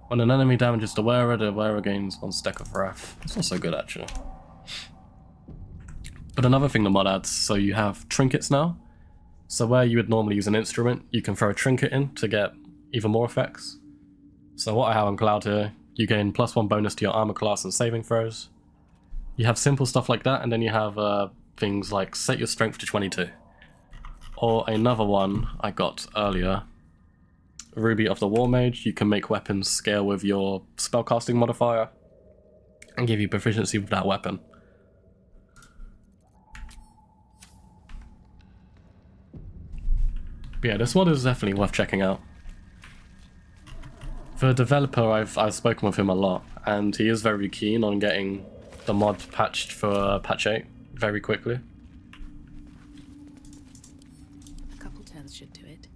When an enemy damages the wearer gains 1 stack of wrath. It's also good actually. But another thing the mod adds, so you have trinkets now. So where you would normally use an instrument, you can throw a trinket in to get even more effects. So what I have on Cloud here, you gain +1 bonus to your armor class and saving throws. You have simple stuff like that, and then you have things like set your strength to 22. Or another one I got earlier, Ruby of the War Mage, you can make weapons scale with your spellcasting modifier and give you proficiency with that weapon. But yeah, this mod is definitely worth checking out. The developer, I've spoken with him a lot, and he is very keen on getting the mod patched for patch 8 very quickly. A couple turns should do it.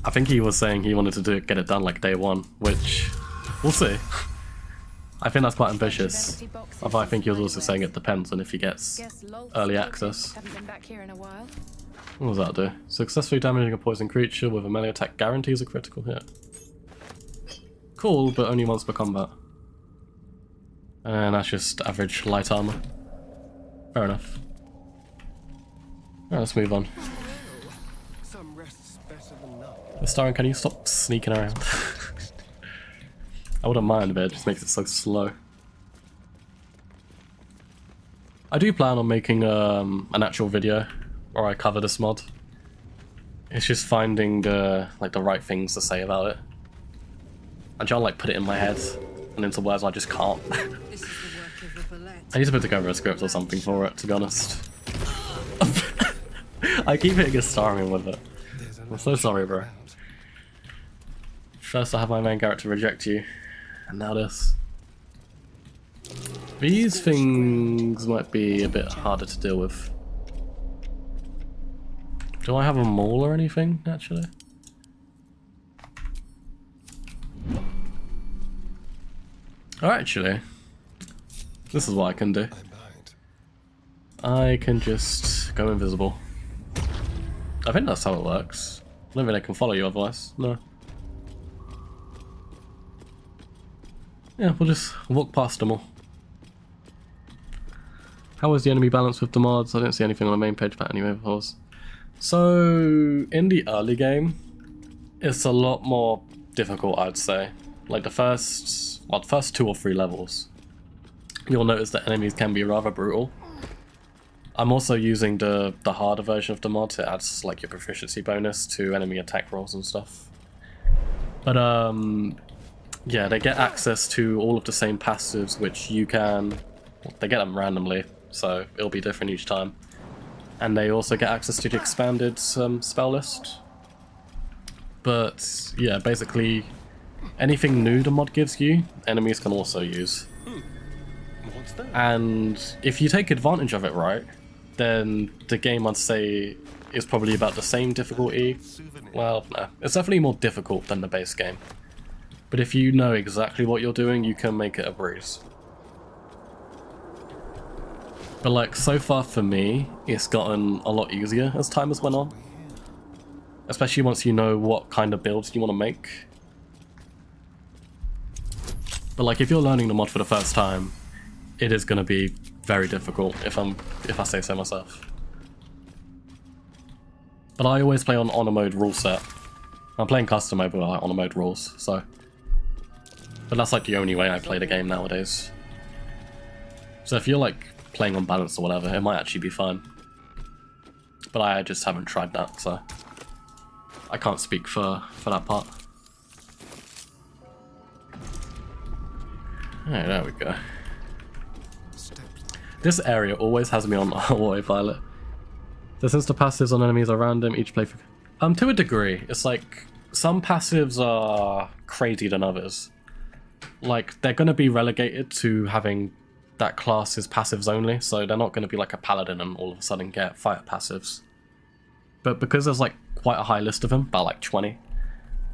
I think he was saying he wanted to get it done like day one, which we'll see. I think that's quite ambitious. Although I think he was also saying it depends on if he gets early access. Haven't been back here in a while. What does that do? Successfully damaging a poison creature with a melee attack guarantees a critical hit. Cool, but only once per combat. And that's just average light armor. Fair enough. Alright, let's move on. Some rest's better than none. Starring, can you stop sneaking around? I wouldn't mind, but it just makes it so slow. I do plan on making an actual video where I cover this mod. It's just finding like the right things to say about it. I'm trying to like put it in my head and into words I just can't. I need to put together a script or something for it, to be honest. I keep hitting a starring with it. I'm so sorry, bro. First I have my main character reject you, and now this. These things might be a bit harder to deal with. Do I have a maul or anything, actually? Oh, actually, this is what I can do. I can just go invisible. I think that's how it works. I don't think I can follow you otherwise. No. Yeah, we'll just walk past them all. How was the enemy balance with the mods? I didn't see anything on the main page about any overhauls. So, in the early game, it's a lot more difficult, I'd say. Like the first 2 or 3 levels, you'll notice that enemies can be rather brutal. I'm also using the harder version of the mod. It adds like your proficiency bonus to enemy attack rolls and stuff. But yeah, they get access to all of the same passives, which you can... They get them randomly, so it'll be different each time. And they also get access to the expanded spell list. But yeah, basically anything new the mod gives you, enemies can also use. And if you take advantage of it right, then the game, I'd say, is probably about the same difficulty. Well, no, it's definitely more difficult than the base game. But if you know exactly what you're doing, you can make it a breeze. But like, so far for me, it's gotten a lot easier as time has went on. Especially once you know what kind of builds you want to make. But like, if you're learning the mod for the first time, it is going to be very difficult, if I say so myself. But I always play on honor mode rule set. I'm playing custom mode with like honor mode rules, so. But that's like the only way I play the game nowadays. So if you're like playing on balance or whatever, it might actually be fun. But I just haven't tried that, so I can't speak for that part. Alright, there we go. This area always has me on autopilot. So since the passives on enemies are random, each playthrough... to a degree. It's like, some passives are crazier than others. Like, they're going to be relegated to having that class's passives only, so they're not going to be like a paladin and all of a sudden get fire passives. But because there's like quite a high list of them, about like 20,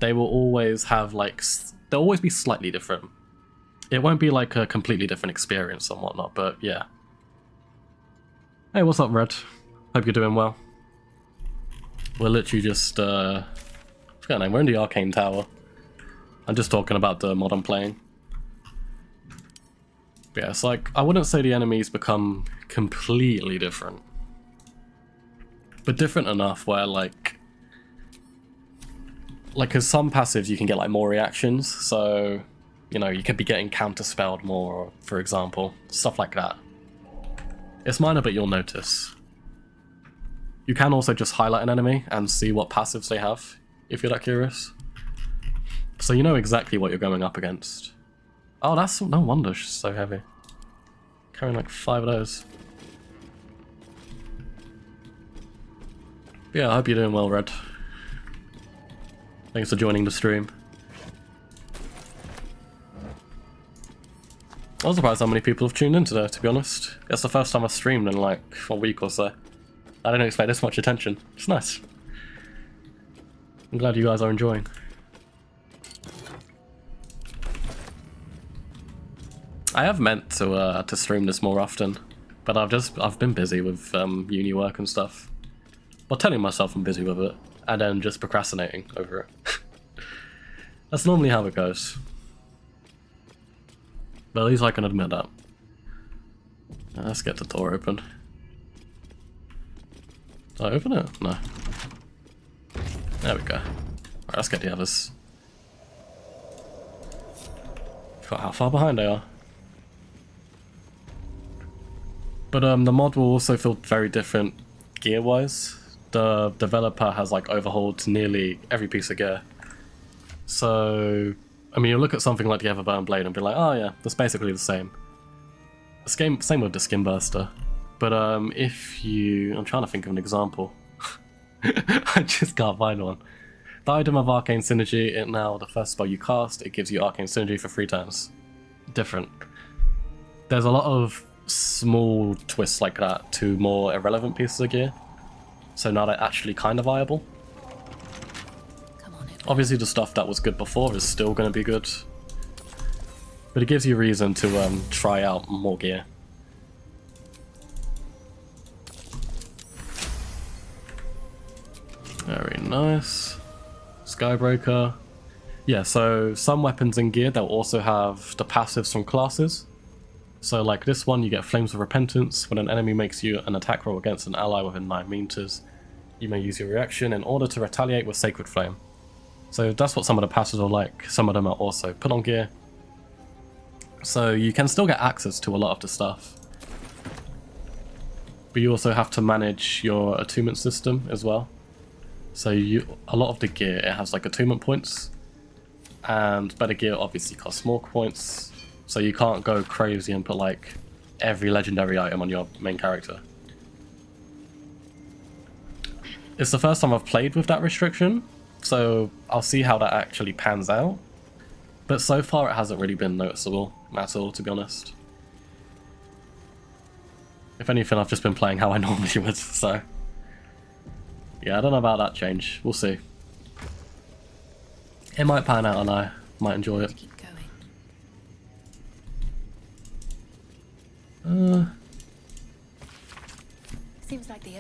they will always have like... They'll always be slightly different. It won't be like a completely different experience and whatnot, but yeah. Hey, what's up, Red? Hope you're doing well. We're literally just, I forgot her name, we're in the Arcane Tower. I'm just talking about the mod I'm playing. But yeah, it's like, I wouldn't say the enemies become completely different. But different enough where like, cause some passives you can get like more reactions, so, you know, you could be getting counterspelled more, for example, stuff like that. It's minor, but you'll notice. You can also just highlight an enemy and see what passives they have, if you're that curious. So you know exactly what you're going up against. Oh, that's no wonder she's so heavy. Carrying like 5 of those. But yeah, I hope you're doing well, Red. Thanks for joining the stream. I was surprised how many people have tuned in today, to be honest. It's the first time I've streamed in like a week or so. I didn't expect this much attention. It's nice. I'm glad you guys are enjoying. I have meant to stream this more often, but I've been busy with uni work and stuff. Well, telling myself I'm busy with it, and then just procrastinating over it. That's normally how it goes. But at least I can admit that. Let's get the door open. Did I open it? No. There we go. Alright, let's get the others. Forgot how far behind they are. But the mod will also feel very different gear-wise. The developer has like overhauled nearly every piece of gear. So, I mean, you'll look at something like the Everburn Blade and be like, oh yeah, that's basically the same. Same with the Skin Burster. But if you... I'm trying to think of an example. I just can't find one. The item of Arcane Synergy, it now, the first spell you cast, it gives you Arcane Synergy for 3 turns. Different. There's a lot of small twists like that to more irrelevant pieces of gear. So now they're actually kind of viable. Obviously the stuff that was good before is still going to be good. But it gives you a reason to try out more gear. Very nice. Skybreaker. Yeah, so some weapons and gear, they'll also have the passives from classes. So like this one, you get Flames of Repentance. When an enemy makes you an attack roll against an ally within 9 meters, you may use your reaction in order to retaliate with Sacred Flame. So that's what some of the passives are like. Some of them are also put on gear. So you can still get access to a lot of the stuff. But you also have to manage your attunement system as well. So a lot of the gear, it has like attunement points. And better gear obviously costs more points. So you can't go crazy and put like every legendary item on your main character. It's the first time I've played with that restriction, so I'll see how that actually pans out. But so far it hasn't really been noticeable at all, to be honest. If anything, I've just been playing how I normally would, so... yeah, I don't know about that change. We'll see. It might pan out and I might enjoy it.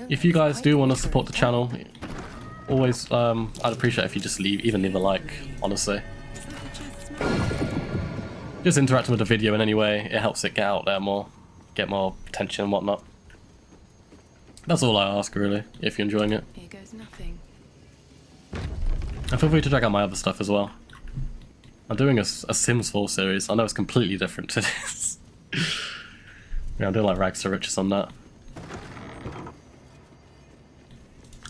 If you guys do want to support the channel, always I'd appreciate if you just leave a like, honestly. Just interacting with the video in any way, it helps it get out there more, get more attention and whatnot. That's all I ask really, if you're enjoying it. Here goes nothing. And feel free to check out my other stuff as well. I'm doing a Sims 4 series. I know it's completely different to this. Yeah, I'm doing like rags to riches on that.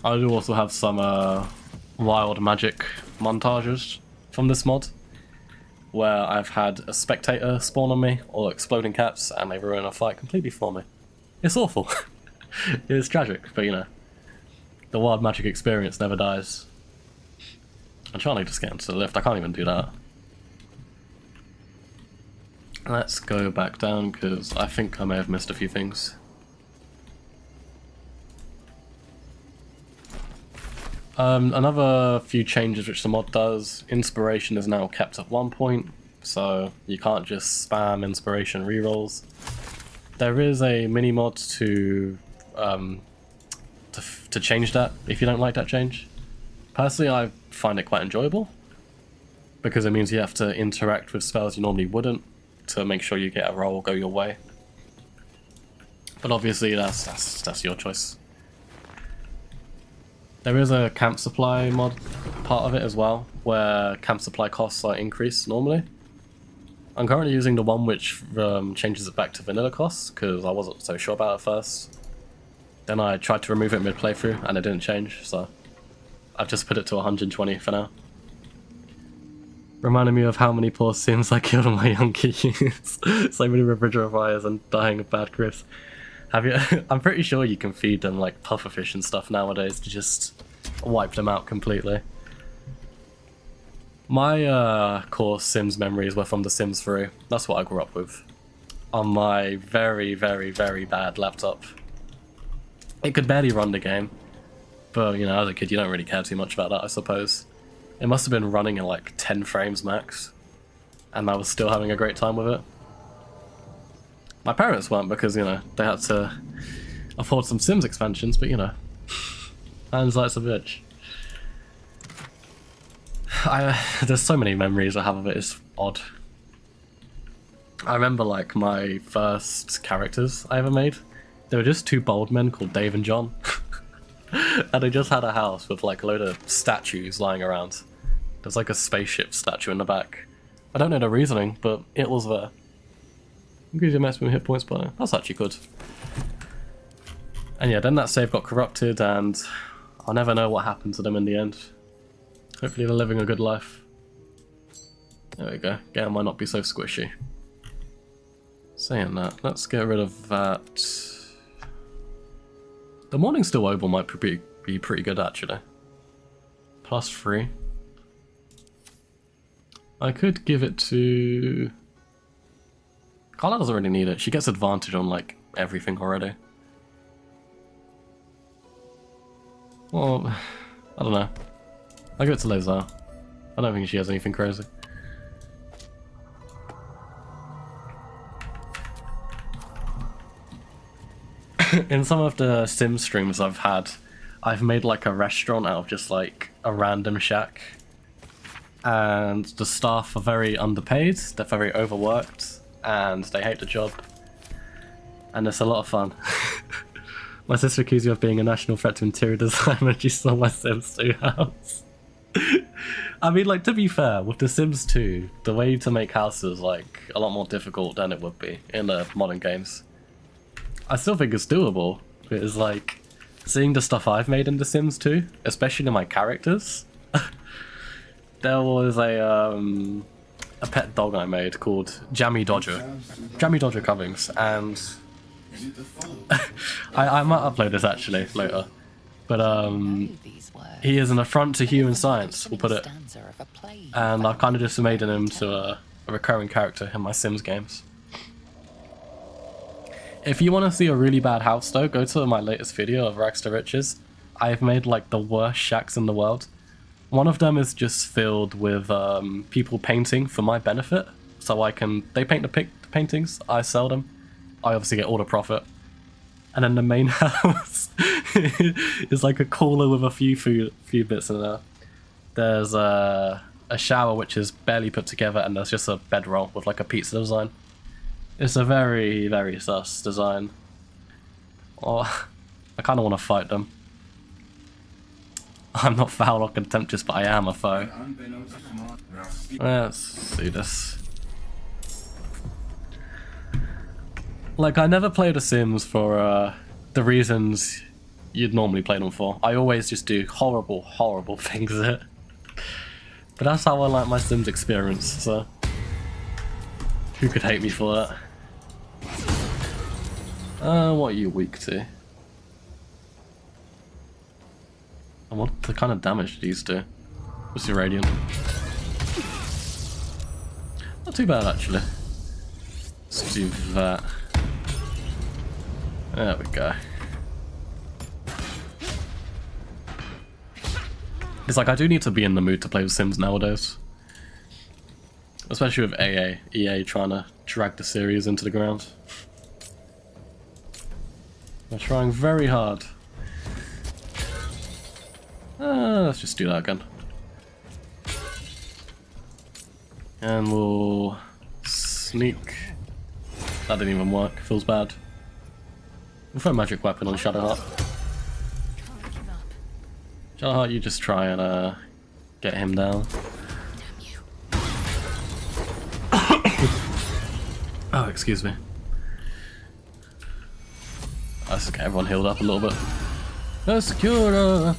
I do also have some wild magic montages from this mod, where I've had a spectator spawn on me, or exploding cats, and they ruin a fight completely for me. It's awful. It's tragic, but you know, the wild magic experience never dies. I'm trying to just get into the lift, I can't even do that. Let's go back down, because I think I may have missed a few things. Another few changes which the mod does. Inspiration is now kept at 1 point, so you can't just spam inspiration rerolls. There is a mini mod to change that if you don't like that change. Personally, I find it quite enjoyable, because it means you have to interact with spells you normally wouldn't to make sure you get a roll go your way. But obviously that's your choice. There is a camp supply mod part of it as well, where camp supply costs are increased normally. I'm currently using the one which changes it back to vanilla costs, because I wasn't so sure about it first. Then I tried to remove it mid-playthrough and it didn't change, so I've just put it to 120 for now. Reminding me of how many poor Sims I killed in my younger years. So many refrigerator fires and dying of bad crisps. Have you? I'm pretty sure you can feed them like pufferfish and stuff nowadays to just wipe them out completely. My core Sims memories were from The Sims 3. That's what I grew up with. On my very, very, very bad laptop. It could barely run the game. But, you know, as a kid you don't really care too much about that, I suppose. It must have been running at like 10 frames max, and I was still having a great time with it. My parents weren't, because, you know, they had to afford some Sims expansions, but, you know, hindsight's a bitch. There's so many memories I have of it, it's odd. I remember, like, my first characters I ever made. They were just two bald men called Dave and John. And they just had a house with, like, a load of statues lying around. There's, like, a spaceship statue in the back. I don't know the reasoning, but it was there. Increase your maximum hit points by... That's actually good. And yeah, then that save got corrupted, and I'll never know what happened to them in the end. Hopefully they're living a good life. There we go. Game might not be so squishy. Saying that, let's get rid of that. The Morning Still Oval might be pretty good, actually. +3. I could give it to... Carla doesn't really need it. She gets advantage on, like, everything already. Well, I don't know. I'll give it to Lazar. I don't think she has anything crazy. In some of the Sim streams I've had, I've made like a restaurant out of just like a random shack. And the staff are very underpaid, they're very overworked, and they hate the job. And it's a lot of fun. My sister accused me of being a national threat to interior design when she saw my Sims 2 house. I mean, like, to be fair, with the Sims 2, the way to make houses, like, a lot more difficult than it would be in the modern games. I still think it's doable, but it's like, seeing the stuff I've made in the Sims 2, especially my characters. There was a pet dog I made called Jammy Dodger. Jammy Dodger Cummings, and I might upload this actually later. But he is an affront to human science, we'll put it. And I've kind of just made him into a recurring character in my Sims games. If you want to see a really bad house though, go to my latest video of Rags to Riches. I've made like the worst shacks in the world. One of them is just filled with people painting for my benefit. So they paint the paintings, I sell them. I obviously get all the profit. And then the main house is like a cooler with a few bits in there. There's a shower which is barely put together, and there's just a bedroll with like a pizza design. It's a very, very sus design. Oh, I kind of want to fight them. I'm not foul or contemptuous, but I am a foe. Let's see this. Like, I never play The Sims for the reasons you'd normally play them for. I always just do horrible, horrible things in it. But that's how I like my Sims experience, so... Who could hate me for that? What are you weak to? And what kind of damage do these do? What's your radiant? Not too bad, actually. Let's do that. There we go. It's like I do need to be in the mood to play with Sims nowadays. Especially with EA trying to drag the series into the ground. They're trying very hard. Let's just do that again. And we'll sneak. That didn't even work, feels bad. We'll throw a magic weapon on Shadowheart. Shadowheart, you just try and get him down. Oh, excuse me. Let's get everyone healed up a little bit. Let's secure.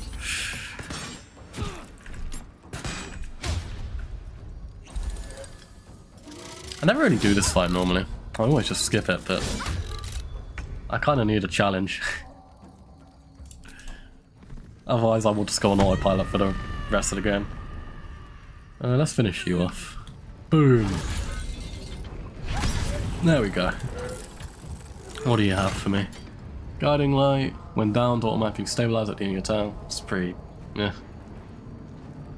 I never really do this fight normally. I always just skip it, but I kind of need a challenge. Otherwise I will just go on autopilot for the rest of the game. Let's finish you off. Boom. There we go. What do you have for me? Guiding light. When downed, automatically stabilize at the end of your turn. It's pretty... yeah.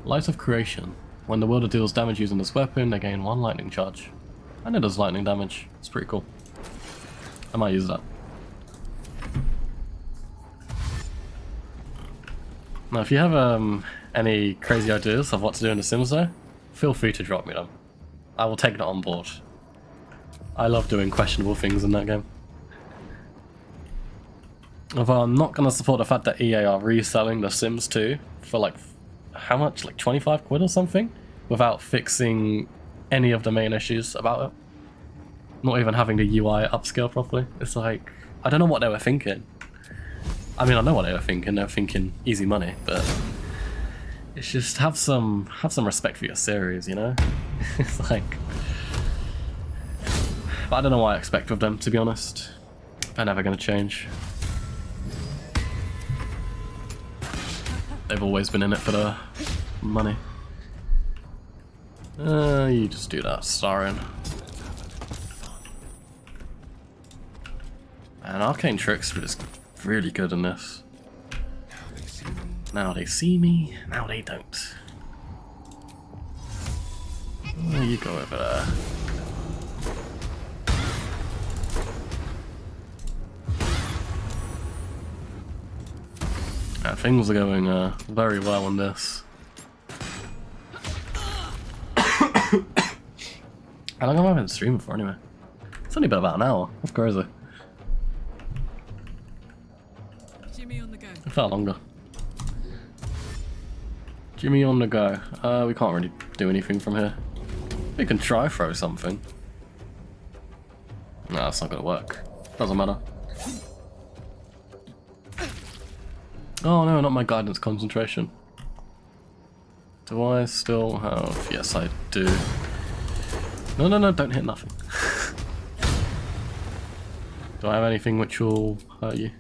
Light of Creation. When the wielder deals damage using this weapon, they gain 1 lightning charge. And it does lightning damage. It's pretty cool. I might use that. Now, if you have any crazy ideas of what to do in The Sims though, feel free to drop me them. I will take that on board. I love doing questionable things in that game. Although I'm not going to support the fact that EA are reselling The Sims 2 for like, how much? Like 25 quid or something? Without fixing any of the main issues about it. Not even having the UI upscale properly. It's like, I don't know what they were thinking. I mean, I know what they were thinking. They were thinking easy money, but it's just have some respect for your series, you know? It's like, but I don't know what I expect of them, to be honest. They're never going to change. They've always been in it for the money. You just do that, starring. And Arcane Trickster is really good in this. Now they see me, now they don't. There you go over there. Yeah, things are going very well on this. How long have I been streaming for anyway? It's only been about an hour. That's crazy. Jimmy on the go. It felt longer. Jimmy on the go. We can't really do anything from here. We can try throw something. No, that's not gonna work. Doesn't matter. Oh no, not my guidance concentration. Do I still have... Yes, I do. No, no, no, don't hit nothing. Do I have anything which will hurt you?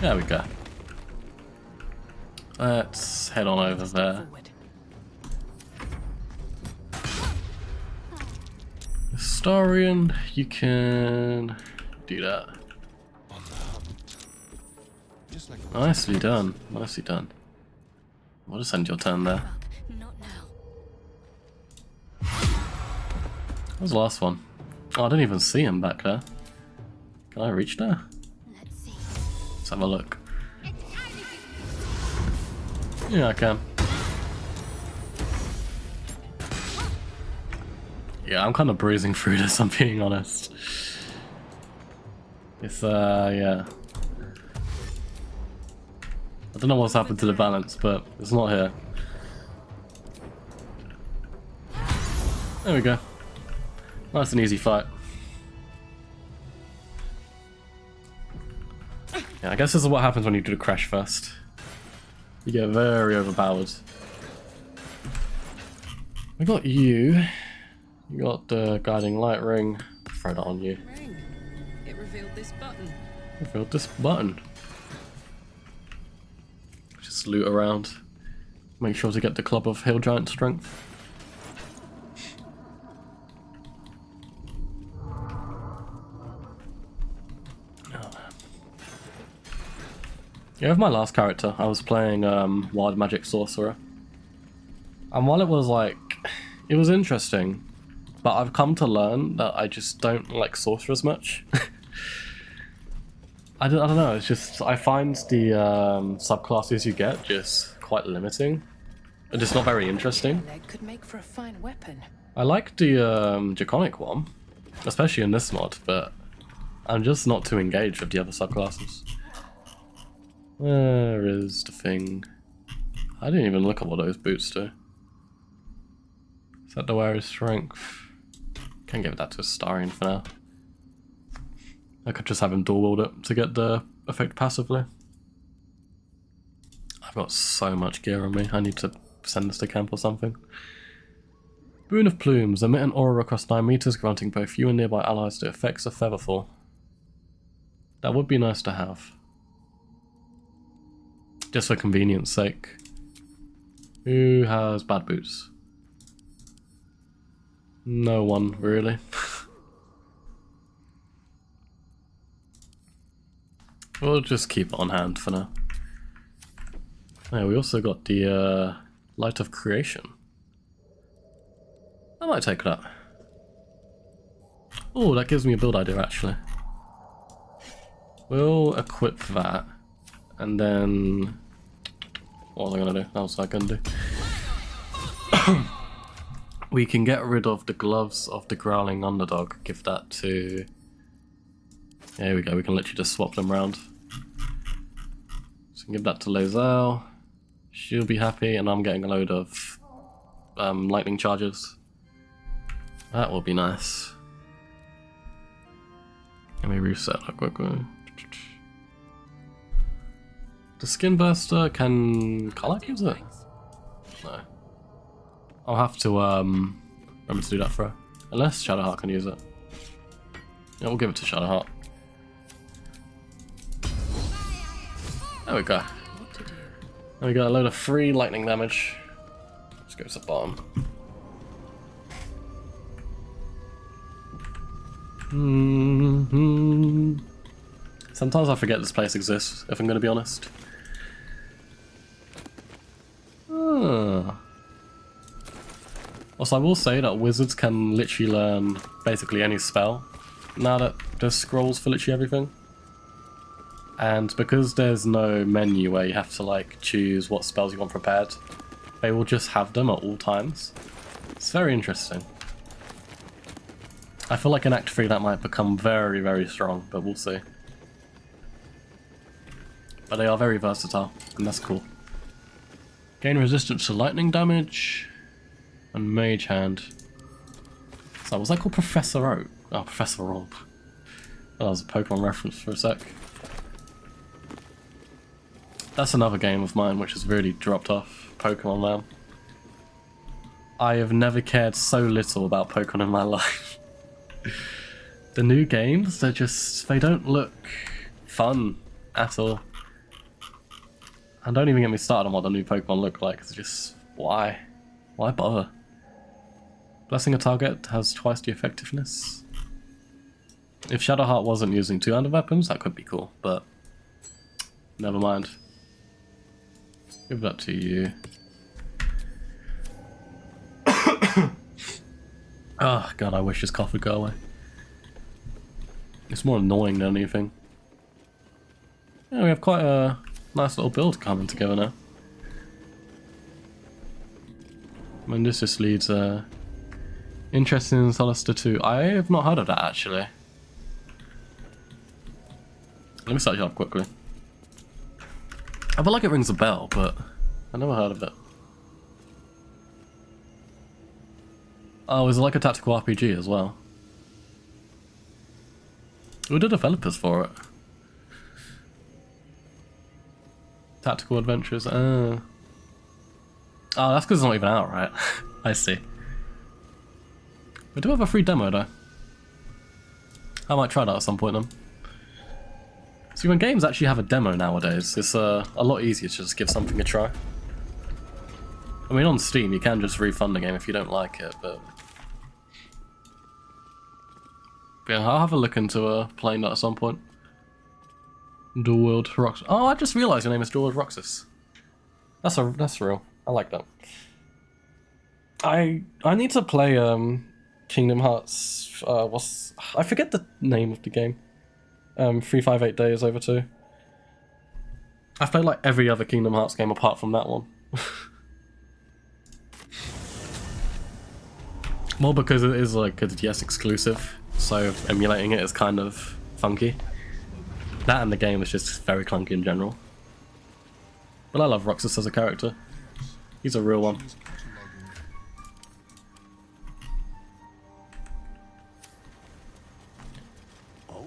There we go. Let's head on over there. Historian, you can do that. Nicely done, nicely done. We'll just end your turn there. Not now. What was the last one? Oh, I didn't even see him back there. Can I reach there? Let's see. Let's have a look. Yeah, I can. Yeah, I'm kind of breezing through this, I'm being honest. It's, yeah. I don't know what's happened to the balance, but it's not here. There we go. Nice and easy fight. Yeah, I guess this is what happens when you do the crash first. You get very overpowered. We got you. You got the guiding light ring. Throw that on you. Ring. It revealed this button. Revealed this button. Just loot around. Make sure to get the Club of Hill Giant Strength. Yeah, with my last character, I was playing Wild Magic Sorcerer. And while it was like, it was interesting, but I've come to learn that I just don't like Sorcerers much. I don't know, it's just, I find the subclasses you get just quite limiting. And just not very interesting. Leg could make for a fine weapon. I like the Draconic one, especially in this mod, but I'm just not too engaged with the other subclasses. Where is the thing? I didn't even look at what those boots do. Is that the wearer's strength? Can't give that to a Starian for now. I could just have him dual wield it to get the effect passively. I've got so much gear on me, I need to send this to camp or something. Boon of Plumes. Emit an aura across 9 meters, granting both you and nearby allies the effects of Featherfall. That would be nice to have. Just for convenience sake. Who has bad boots? No one, really. We'll just keep it on hand for now. Yeah, we also got the Light of Creation. I might take that. Oh, that gives me a build idea actually. We'll equip that, and then what was I gonna do? That was what I was gonna do. We can get rid of the gloves of the growling underdog. Give that to. There we go. We can literally just swap them around. So give that to Lozelle. She'll be happy, and I'm getting a load of lightning charges. That will be nice. Let me reset that quickly. The skin burster, can Karlach use it? No. I'll have to remember to do that for her. Unless Shadowheart can use it. Yeah, we'll give it to Shadowheart. There we go. There we got a load of free lightning damage. Let's go to the bottom. Sometimes I forget this place exists, if I'm going to be honest. Also, I will say that wizards can literally learn basically any spell now that there's scrolls for literally everything. And because there's no menu where you have to like choose what spells you want prepared, they will just have them at all times. It's very interesting. I feel like in Act 3 that might become very, very strong, but we'll see. But they are very versatile, and that's cool. Gain resistance to lightning damage, and Mage Hand. So was that called Professor Oak? Oh, Professor Rob. Oh, that was a Pokemon reference for a sec. That's another game of mine which has really dropped off, Pokemon now. I have never cared so little about Pokemon in my life. The new games, they don't look fun at all. And don't even get me started on what the new Pokemon look like. It's just, why? Why bother? Blessing a target has twice the effectiveness. If Shadowheart wasn't using two-handed weapons, that could be cool, but never mind. Give that to you. Oh god, I wish this cough would go away. It's more annoying than anything. Yeah, we have quite a nice little build coming together now. I mean, this just leads interesting in Solister 2. I have not heard of that actually. Let me search it up quickly. I feel like it rings a bell, but I never heard of it. Oh, is it like a tactical RPG as well? Who are the developers for it? Tactical Adventures. Oh, that's because it's not even out, right? I see. We do have a free demo though. I might try that at some point then. See, when games actually have a demo nowadays, it's a lot easier to just give something a try. I mean, on Steam you can just refund the game if you don't like it, but yeah, I'll have a look into playing that at some point. Dual Wield Roxas. Oh, I just realised your name is Dual Wield Roxas. That's real. I like that. I need to play Kingdom Hearts. I forget the name of the game. 358 Days Over 2. I've played like every other Kingdom Hearts game apart from that one. More because it is like a DS exclusive, so emulating it is kind of funky. That and the game is just very clunky in general. But I love Roxas as a character. He's a real one.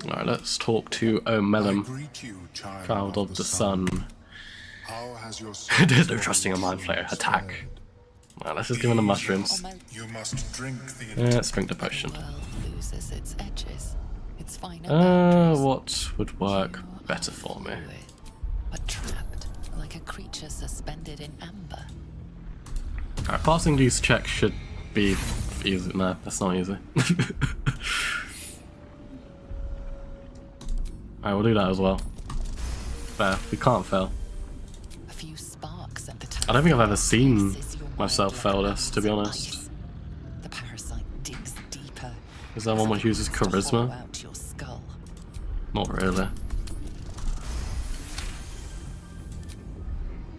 Alright, let's talk to Omelum, Child of the Sun. There's no trusting a Mind Flayer. Attack. Alright, let's just give him the mushrooms. Let's drink the potion. What would work better for me? But trapped like a creature suspended in amber. Alright, passing these checks should be easy. No, that's not easy. Alright, we'll do that as well. Fair, we can't fail. A few sparks at the I don't think I've ever seen myself fail this, to be honest. The parasite digs deeper. Is that one which uses to hollow charisma? out your skull. Not really.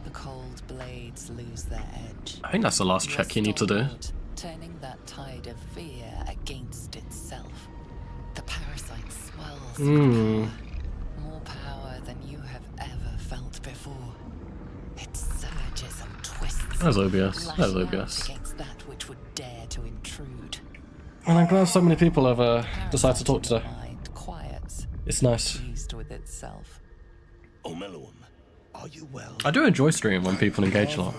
The cold blades lose their edge. I think that's the last check you need to do. Turning that tide of fear against itself. The parasite swells with power. More power than you have ever felt before. It surges and twists. There's OBS. There's lashing out OBS. against that which would dare to intrude. And I'm glad so many people have decided to talk today. Mind quiets, It's nice. pleased with itself. Omeluum, are you well? I do enjoy streaming when people engage a lot.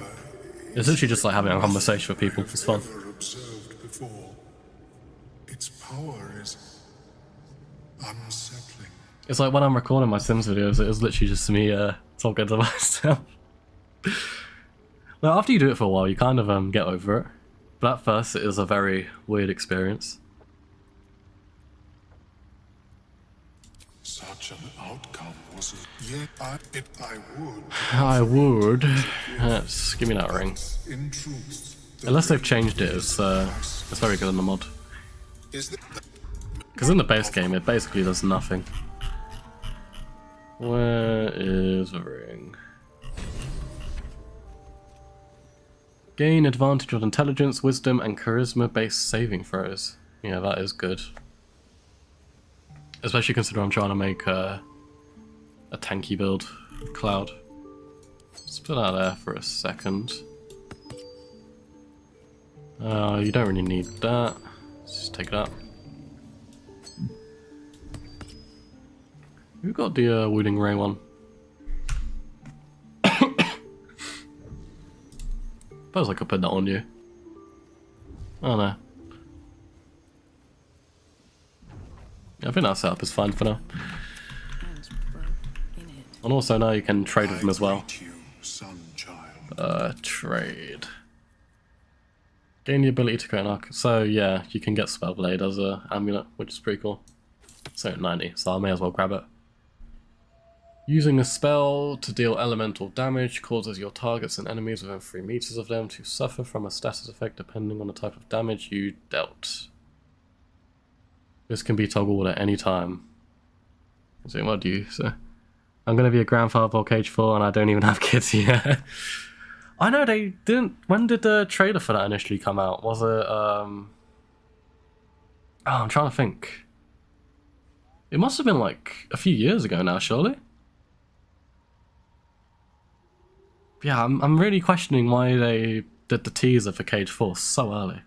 It's literally just like having a conversation with people. It's fun. Never observed before. Its power is unsettling. It's like when I'm recording my Sims videos, it is literally just me talking to myself. Now, after you do it for a while, you kind of get over it. But at first, it is a very weird experience. Such an outcome wasn't yet. If I would. I would. Let's give me that ring. In truth, Unless they've changed it, it's very good in the mod. is that Because in the base game, it basically does nothing. Where is the ring? Gain advantage on intelligence, wisdom, and charisma-based saving throws. Yeah, that is good. Especially considering I'm trying to make a tanky build, Cloud. Let's put that there for a second. You don't really need that. Let's just take that. Who got the Wounding Ray one? Suppose I could put that on you. Oh no. Yeah, I think that setup is fine for now. And also now you can trade with them as well. greet you, son child. Trade. Gain the ability to create an arc. So yeah, you can get Spellblade as a amulet, which is pretty cool. So 90, so I may as well grab it. Using a spell to deal elemental damage causes your targets and enemies within 3 meters of them to suffer from a status effect depending on the type of damage you dealt. This can be toggled at any time. So what do you say? I'm gonna be a grandfather for Cage 4 and I don't even have kids yet. I know they didn't. When did the trailer for that initially come out? Was it Oh, I'm trying to think. It must have been like a few years ago now, surely? Yeah, I'm really questioning why they did the teaser for Cage 4 so early.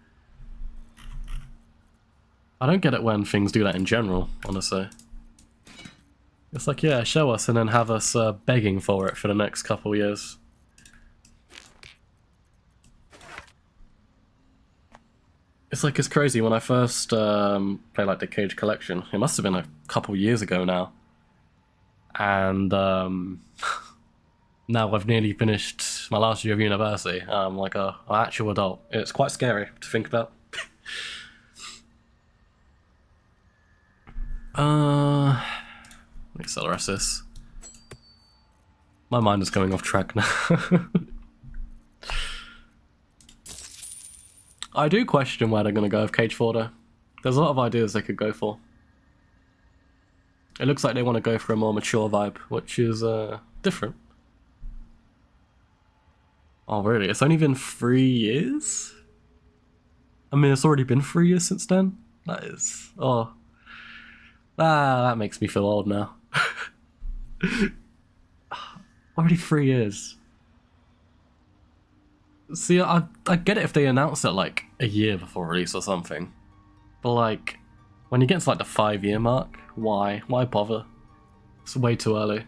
I don't get it when things do that in general, honestly. It's like, yeah, show us and then have us begging for it for the next couple years. It's like, it's crazy, when I first played like the Cage Collection, it must have been a couple years ago now. And now I've nearly finished my last year of university. I'm like an actual adult. It's quite scary to think about. Let me accelerate this. My mind is going off track now. I do question where they're going to go with Cage 4 though. There's a lot of ideas they could go for. It looks like they want to go for a more mature vibe, which is different. Oh really? It's only been 3 years? I mean, it's already been 3 years since then? That is... oh. That makes me feel old now. Already 3 years. See, I get it if they announce it like a year before release or something. But like, when you get to like the 5-year mark, why? Why bother? It's way too early.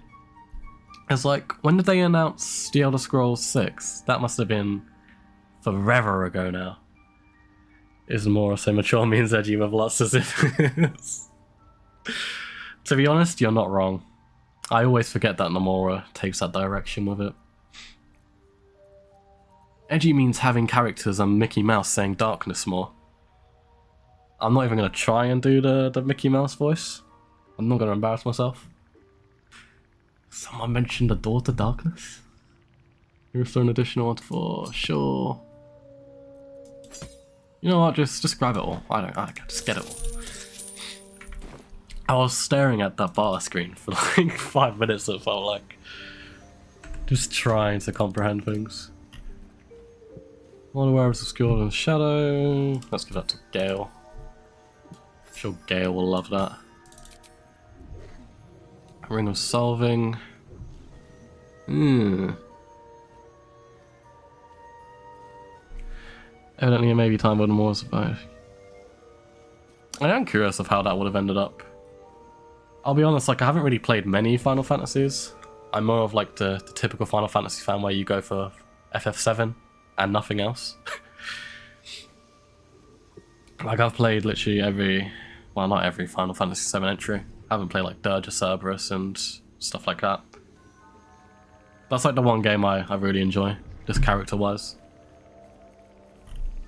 It's like, when did they announce The Elder Scrolls 6? That must have been forever ago now. Is more so mature means edgy with lots of zippers. To be honest, you're not wrong. I always forget that Nomura takes that direction with it. Edgy means having characters and Mickey Mouse saying darkness more. I'm not even going to try and do the Mickey Mouse voice. I'm not going to embarrass myself. Someone mentioned the door to darkness. Here's an additional one for sure. You know what? Just grab it all. I can just get it all. I was staring at that bar screen for like 5 minutes. It felt like just trying to comprehend things. One aware of obscured and shadow. Let's give that to Gale. I'm sure Gale will love that. Ring of solving. Evidently, it may be time when more survive. I am curious of how that would have ended up. I'll be honest, like I haven't really played many Final Fantasies. I'm more of like the typical Final Fantasy fan where you go for FF7 and nothing else. Like I've played literally every, well not every Final Fantasy 7 entry. I haven't played like Dirge of Cerberus and stuff like that. That's like the one game I really enjoy, just character-wise.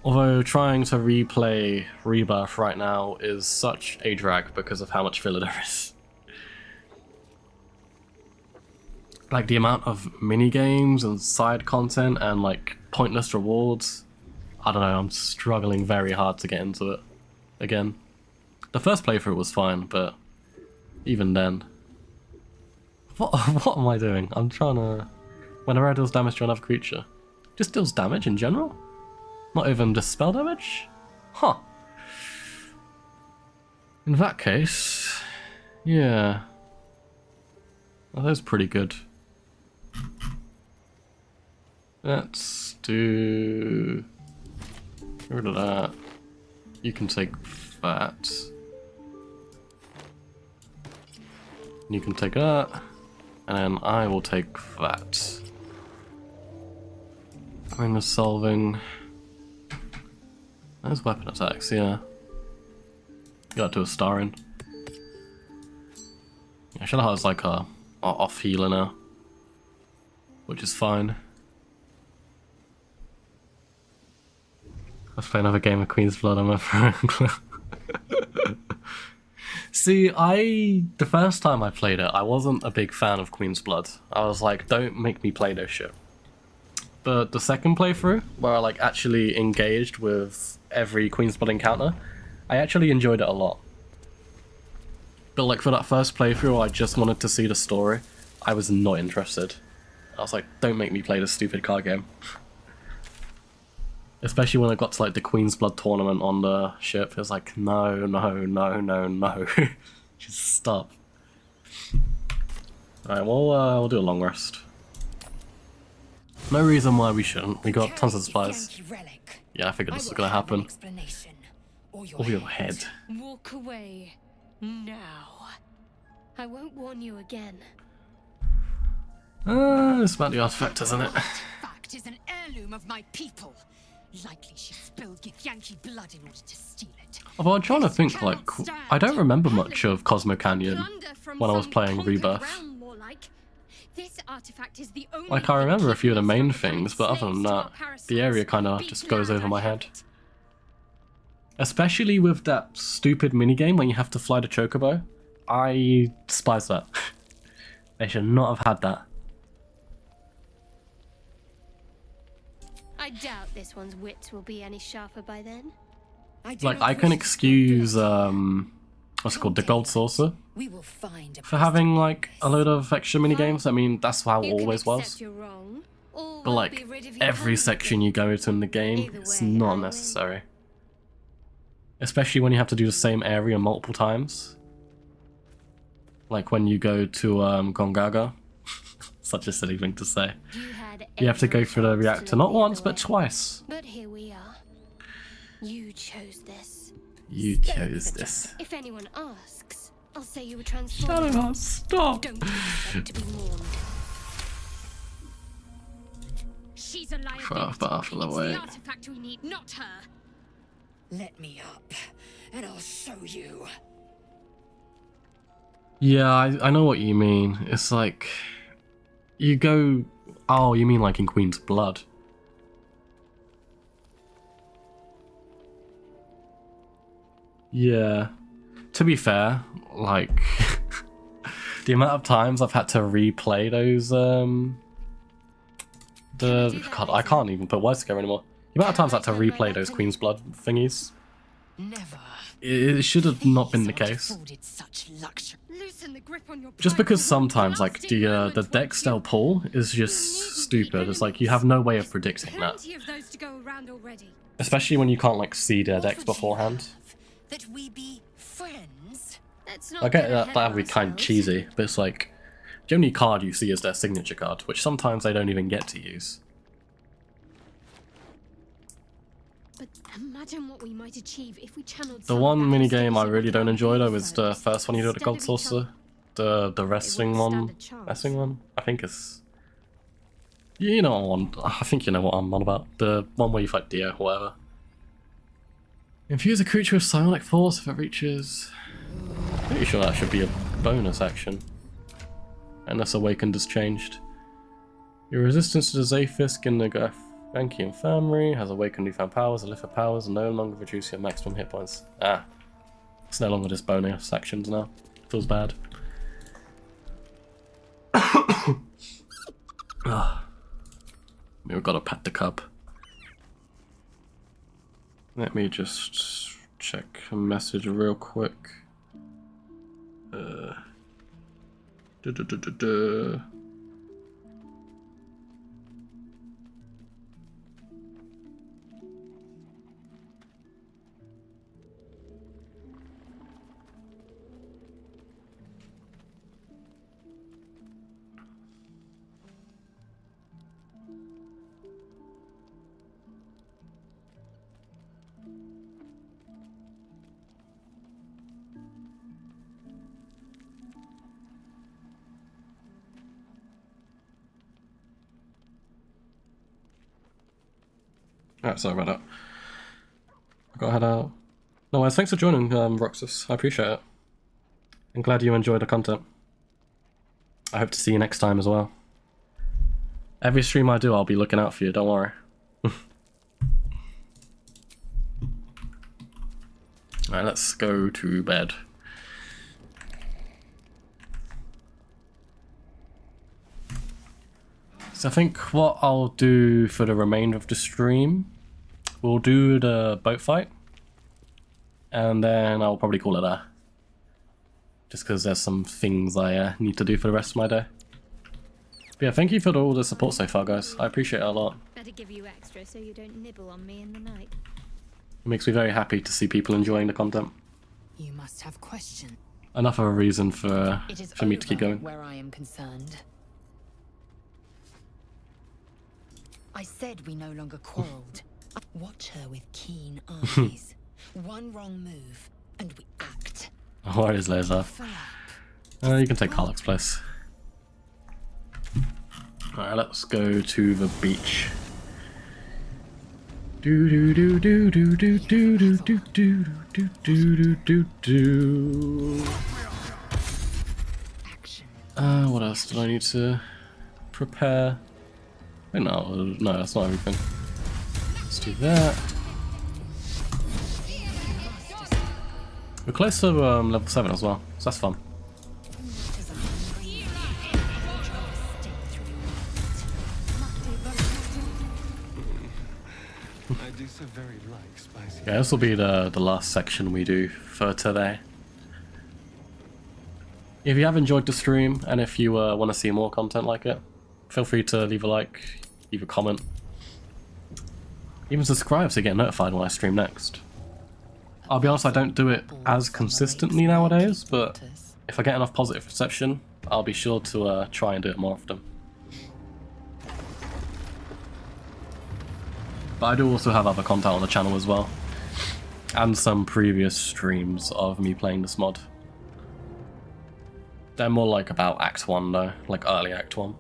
Although trying to replay Rebirth right now is such a drag because of how much filler there is. Like the amount of mini-games and side content and like pointless rewards. I don't know, I'm struggling very hard to get into it again. The first playthrough was fine, but even then. What am I doing? I'm trying to... When a rare deals damage to another creature. Just deals damage in general? Not even just spell damage? Huh. In that case... Yeah. Well, that was pretty good. Let's do... Get rid of that. You can take that. You can take that. And then I will take that. Ring of solving. Those weapon attacks, yeah. Got to a star in. I should have had like a off healer now, which is fine. Let's play another game of Queen's Blood on my phone. See, the first time I played it, I wasn't a big fan of Queen's Blood. I was like, don't make me play this shit. But the second playthrough, where I like actually engaged with every Queen's Blood encounter, I actually enjoyed it a lot. But like for that first playthrough, I just wanted to see the story. I was not interested. I was like, don't make me play this stupid card game. Especially when I got to like the Queen's Blood tournament on the ship, it was like, no, no, no, no, no. Just stop. Alright, we'll do a long rest. No reason why we shouldn't. We got tons of supplies. Yeah, I figured this was gonna happen. Or your head. Walk away now. I won't warn you again. It's about the artifact, isn't it? Artifact is an heirloom of my people. Likely she spilled Githyanki blood in order to steal it. Although I'm trying to think, like, I don't remember much of Cosmo Canyon when I was playing Rebirth. This artifact is the only Like, I remember a few of the main things, but other than that, the area kind of just goes over my head. Especially with that stupid minigame when you have to fly the chocobo. I despise that. They should not have had that. I doubt this one's wits will be any sharper by then. Like, I can excuse, what's it called, the Gold Saucer, for having, like, a load of extra minigames. I mean, that's how it always was. But, like, every section you go to in the game, it's not necessary. Especially when you have to do the same area multiple times. Like when you go to, Gongaga. Such a silly thing to say. You have to go through the reactor not once, but twice. But here we are. You chose this. You chose this. If anyone asks, I'll say you were transformed. Shadowheart, stop! Don't expect to be mourned. She's a liability. Far the way. The artifact we need, not her. Let me up, and I'll show you. Yeah, I know what you mean. It's like... You go... Oh, you mean like in Queen's Blood. Yeah. To be fair, like... the amount of times I've had to replay those, God, I can't even put words together anymore. The amount of times I had to replay those Queen's Blood thingies, Never. it should have not been the case. Afforded such luxury. Loosen the grip on your Just because sometimes, like, the deck style pull is just stupid. It's like, you have no way of predicting that. Plenty of those to go around already. Especially when you can't, like, see their decks beforehand. That we be friends. Let's not I get get that ahead that of would be kind of ourselves. cheesy, but it's like, the only card you see is their signature card, which sometimes they don't even get to use. But imagine what we might achieve if we channeled The some of one that minigame I frustration really don't into enjoy though our is the first one you do at the Gold Instead of each Saucer. The wrestling wouldn't one. stand a chance. Wrestling one? I think it's... You know what I think you know what I'm on about. The one where you fight Dio, whatever. Infuse a creature with psionic force if it reaches... Pretty sure that should be a bonus action. Unless Awakened has changed. Your resistance to the Zephysk in the Granky Infirmary has awakened newfound powers. The Litha powers no longer reduce your maximum hit points. Ah. It's no longer just bonus actions now. Feels bad. We've got to pat the cup. Let me just check a message real quick. Alright, sorry about that. I gotta head out. No worries, thanks for joining, Roxas. I appreciate it. I'm glad you enjoyed the content. I hope to see you next time as well. Every stream I do, I'll be looking out for you, don't worry. Alright, let's go to bed. So I think what I'll do for the remainder of the stream, we'll do the boat fight, and then I'll probably call it there. Just because there's some things I need to do for the rest of my day. But yeah, thank you for all the support so far, guys. I appreciate it a lot. Better give you extra so you don't nibble on me in the night. It makes me very happy to see people enjoying the content. You must have questions. Enough of a reason for It is me to keep over going. where I am concerned. I said we no longer quarreled. Watch her with keen eyes. One wrong move, and we act. Where is Laser? You can take Karlach's place. Alright, let's go to the beach. Do do do do do do do do do do do do do do. What else do I need to prepare? Oh, no, that's not everything. Let's do that. We're close to level 7 as well, so that's fun. I do so very like spicy. Yeah, this will be the last section we do for today. If you have enjoyed the stream, and if you want to see more content like it, feel free to leave a like, leave a comment. Even subscribe to get notified when I stream next. I'll be honest, I don't do it as consistently nowadays, but if I get enough positive reception, I'll be sure to try and do it more often. But I do also have other content on the channel as well, and some previous streams of me playing this mod. They're more like about Act 1 though, like early Act 1.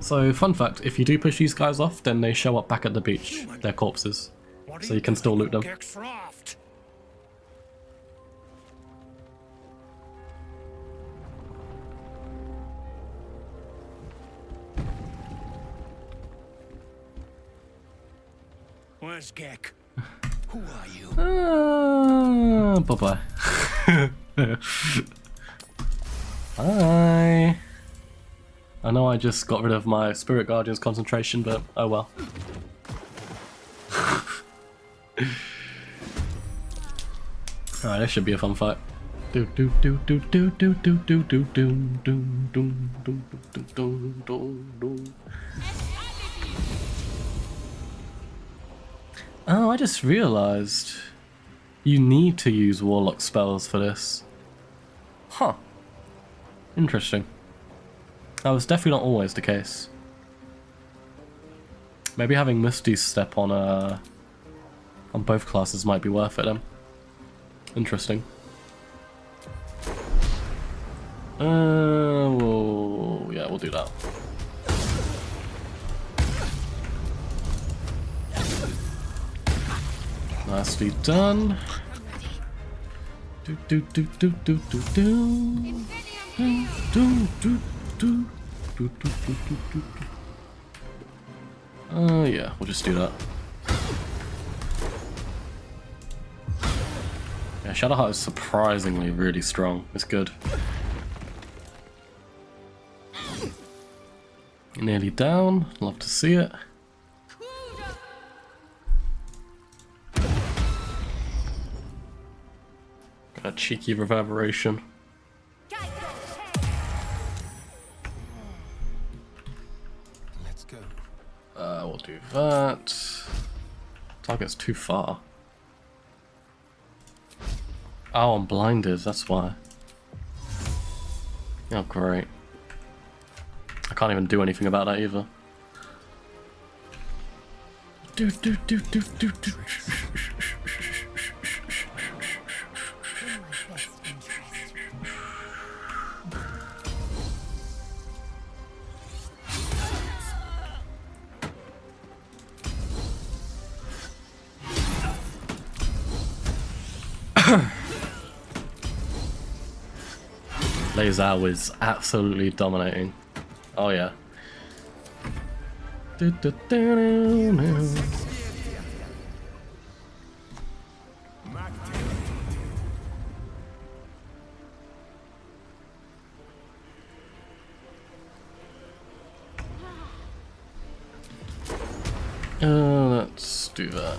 So, fun fact, if you do push these guys off, then they show up back at the beach, their corpses, so you can still loot them. Murzgek. Who are you? Bye-bye. Bye. I know I just got rid of my Spirit Guardian's concentration, but oh well. Alright, this should be a fun fight. Do do do do do do do do do do do do do do do do. Oh, I just realized you need to use Warlock spells for this. Huh. Interesting. That was definitely not always the case. Maybe having Misty Step on both classes might be worth it then. Interesting. Yeah, we'll do that. Nicely done. Do do do do do do do. Do do do do do do do do. Yeah, we'll just do that. Yeah, Shadowheart is surprisingly really strong. It's good. Nearly down. Love to see it. Got a cheeky reverberation. Let's go. We'll do that. Target's too far. Oh, I'm blinded, that's why. Oh, great. I can't even do anything about that either. Do do do do do do. Laser was absolutely dominating. Oh yeah. Let's do that.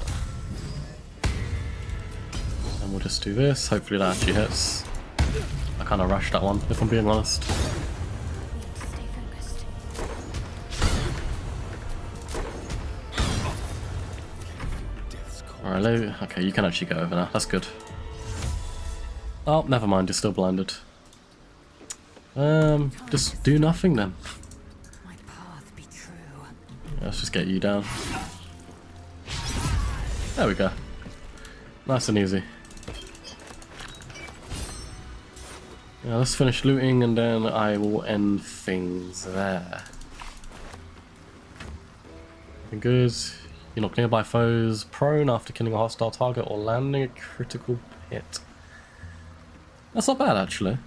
And we'll just do this. Hopefully that actually hits. I kind of rushed that one, if I'm being honest. Alright, okay, you can actually go over now. That's good. Oh, never mind, you're still blinded. Just do nothing then. Yeah, let's just get you down. There we go. Nice and easy. Yeah, let's finish looting and then I will end things there. Good. You're knocked nearby foes, prone after killing a hostile target or landing a critical hit. That's not bad actually.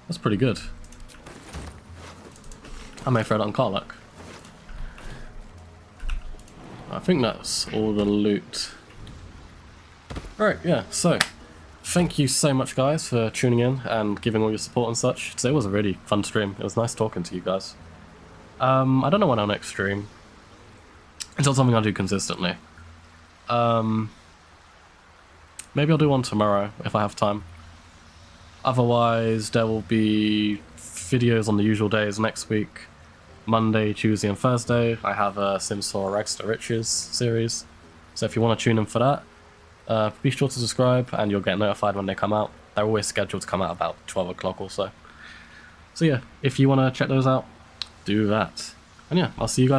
That's pretty good. I may throw that on Karlach. I think that's all the loot. Right, yeah, so thank you so much guys for tuning in and giving all your support and such. Today was a really fun stream. It was nice talking to you guys. I don't know when our next stream. It's not something I do consistently. Maybe I'll do one tomorrow if I have time. Otherwise, there will be videos on the usual days next week. Monday, Tuesday and Thursday. I have a Sims 4 Rags to Riches series. So if you want to tune in for that, be sure to subscribe and you'll get notified when they come out. They're always scheduled to come out about 12 o'clock or so. So yeah, if you want to check those out, do that. And yeah, I'll see you guys.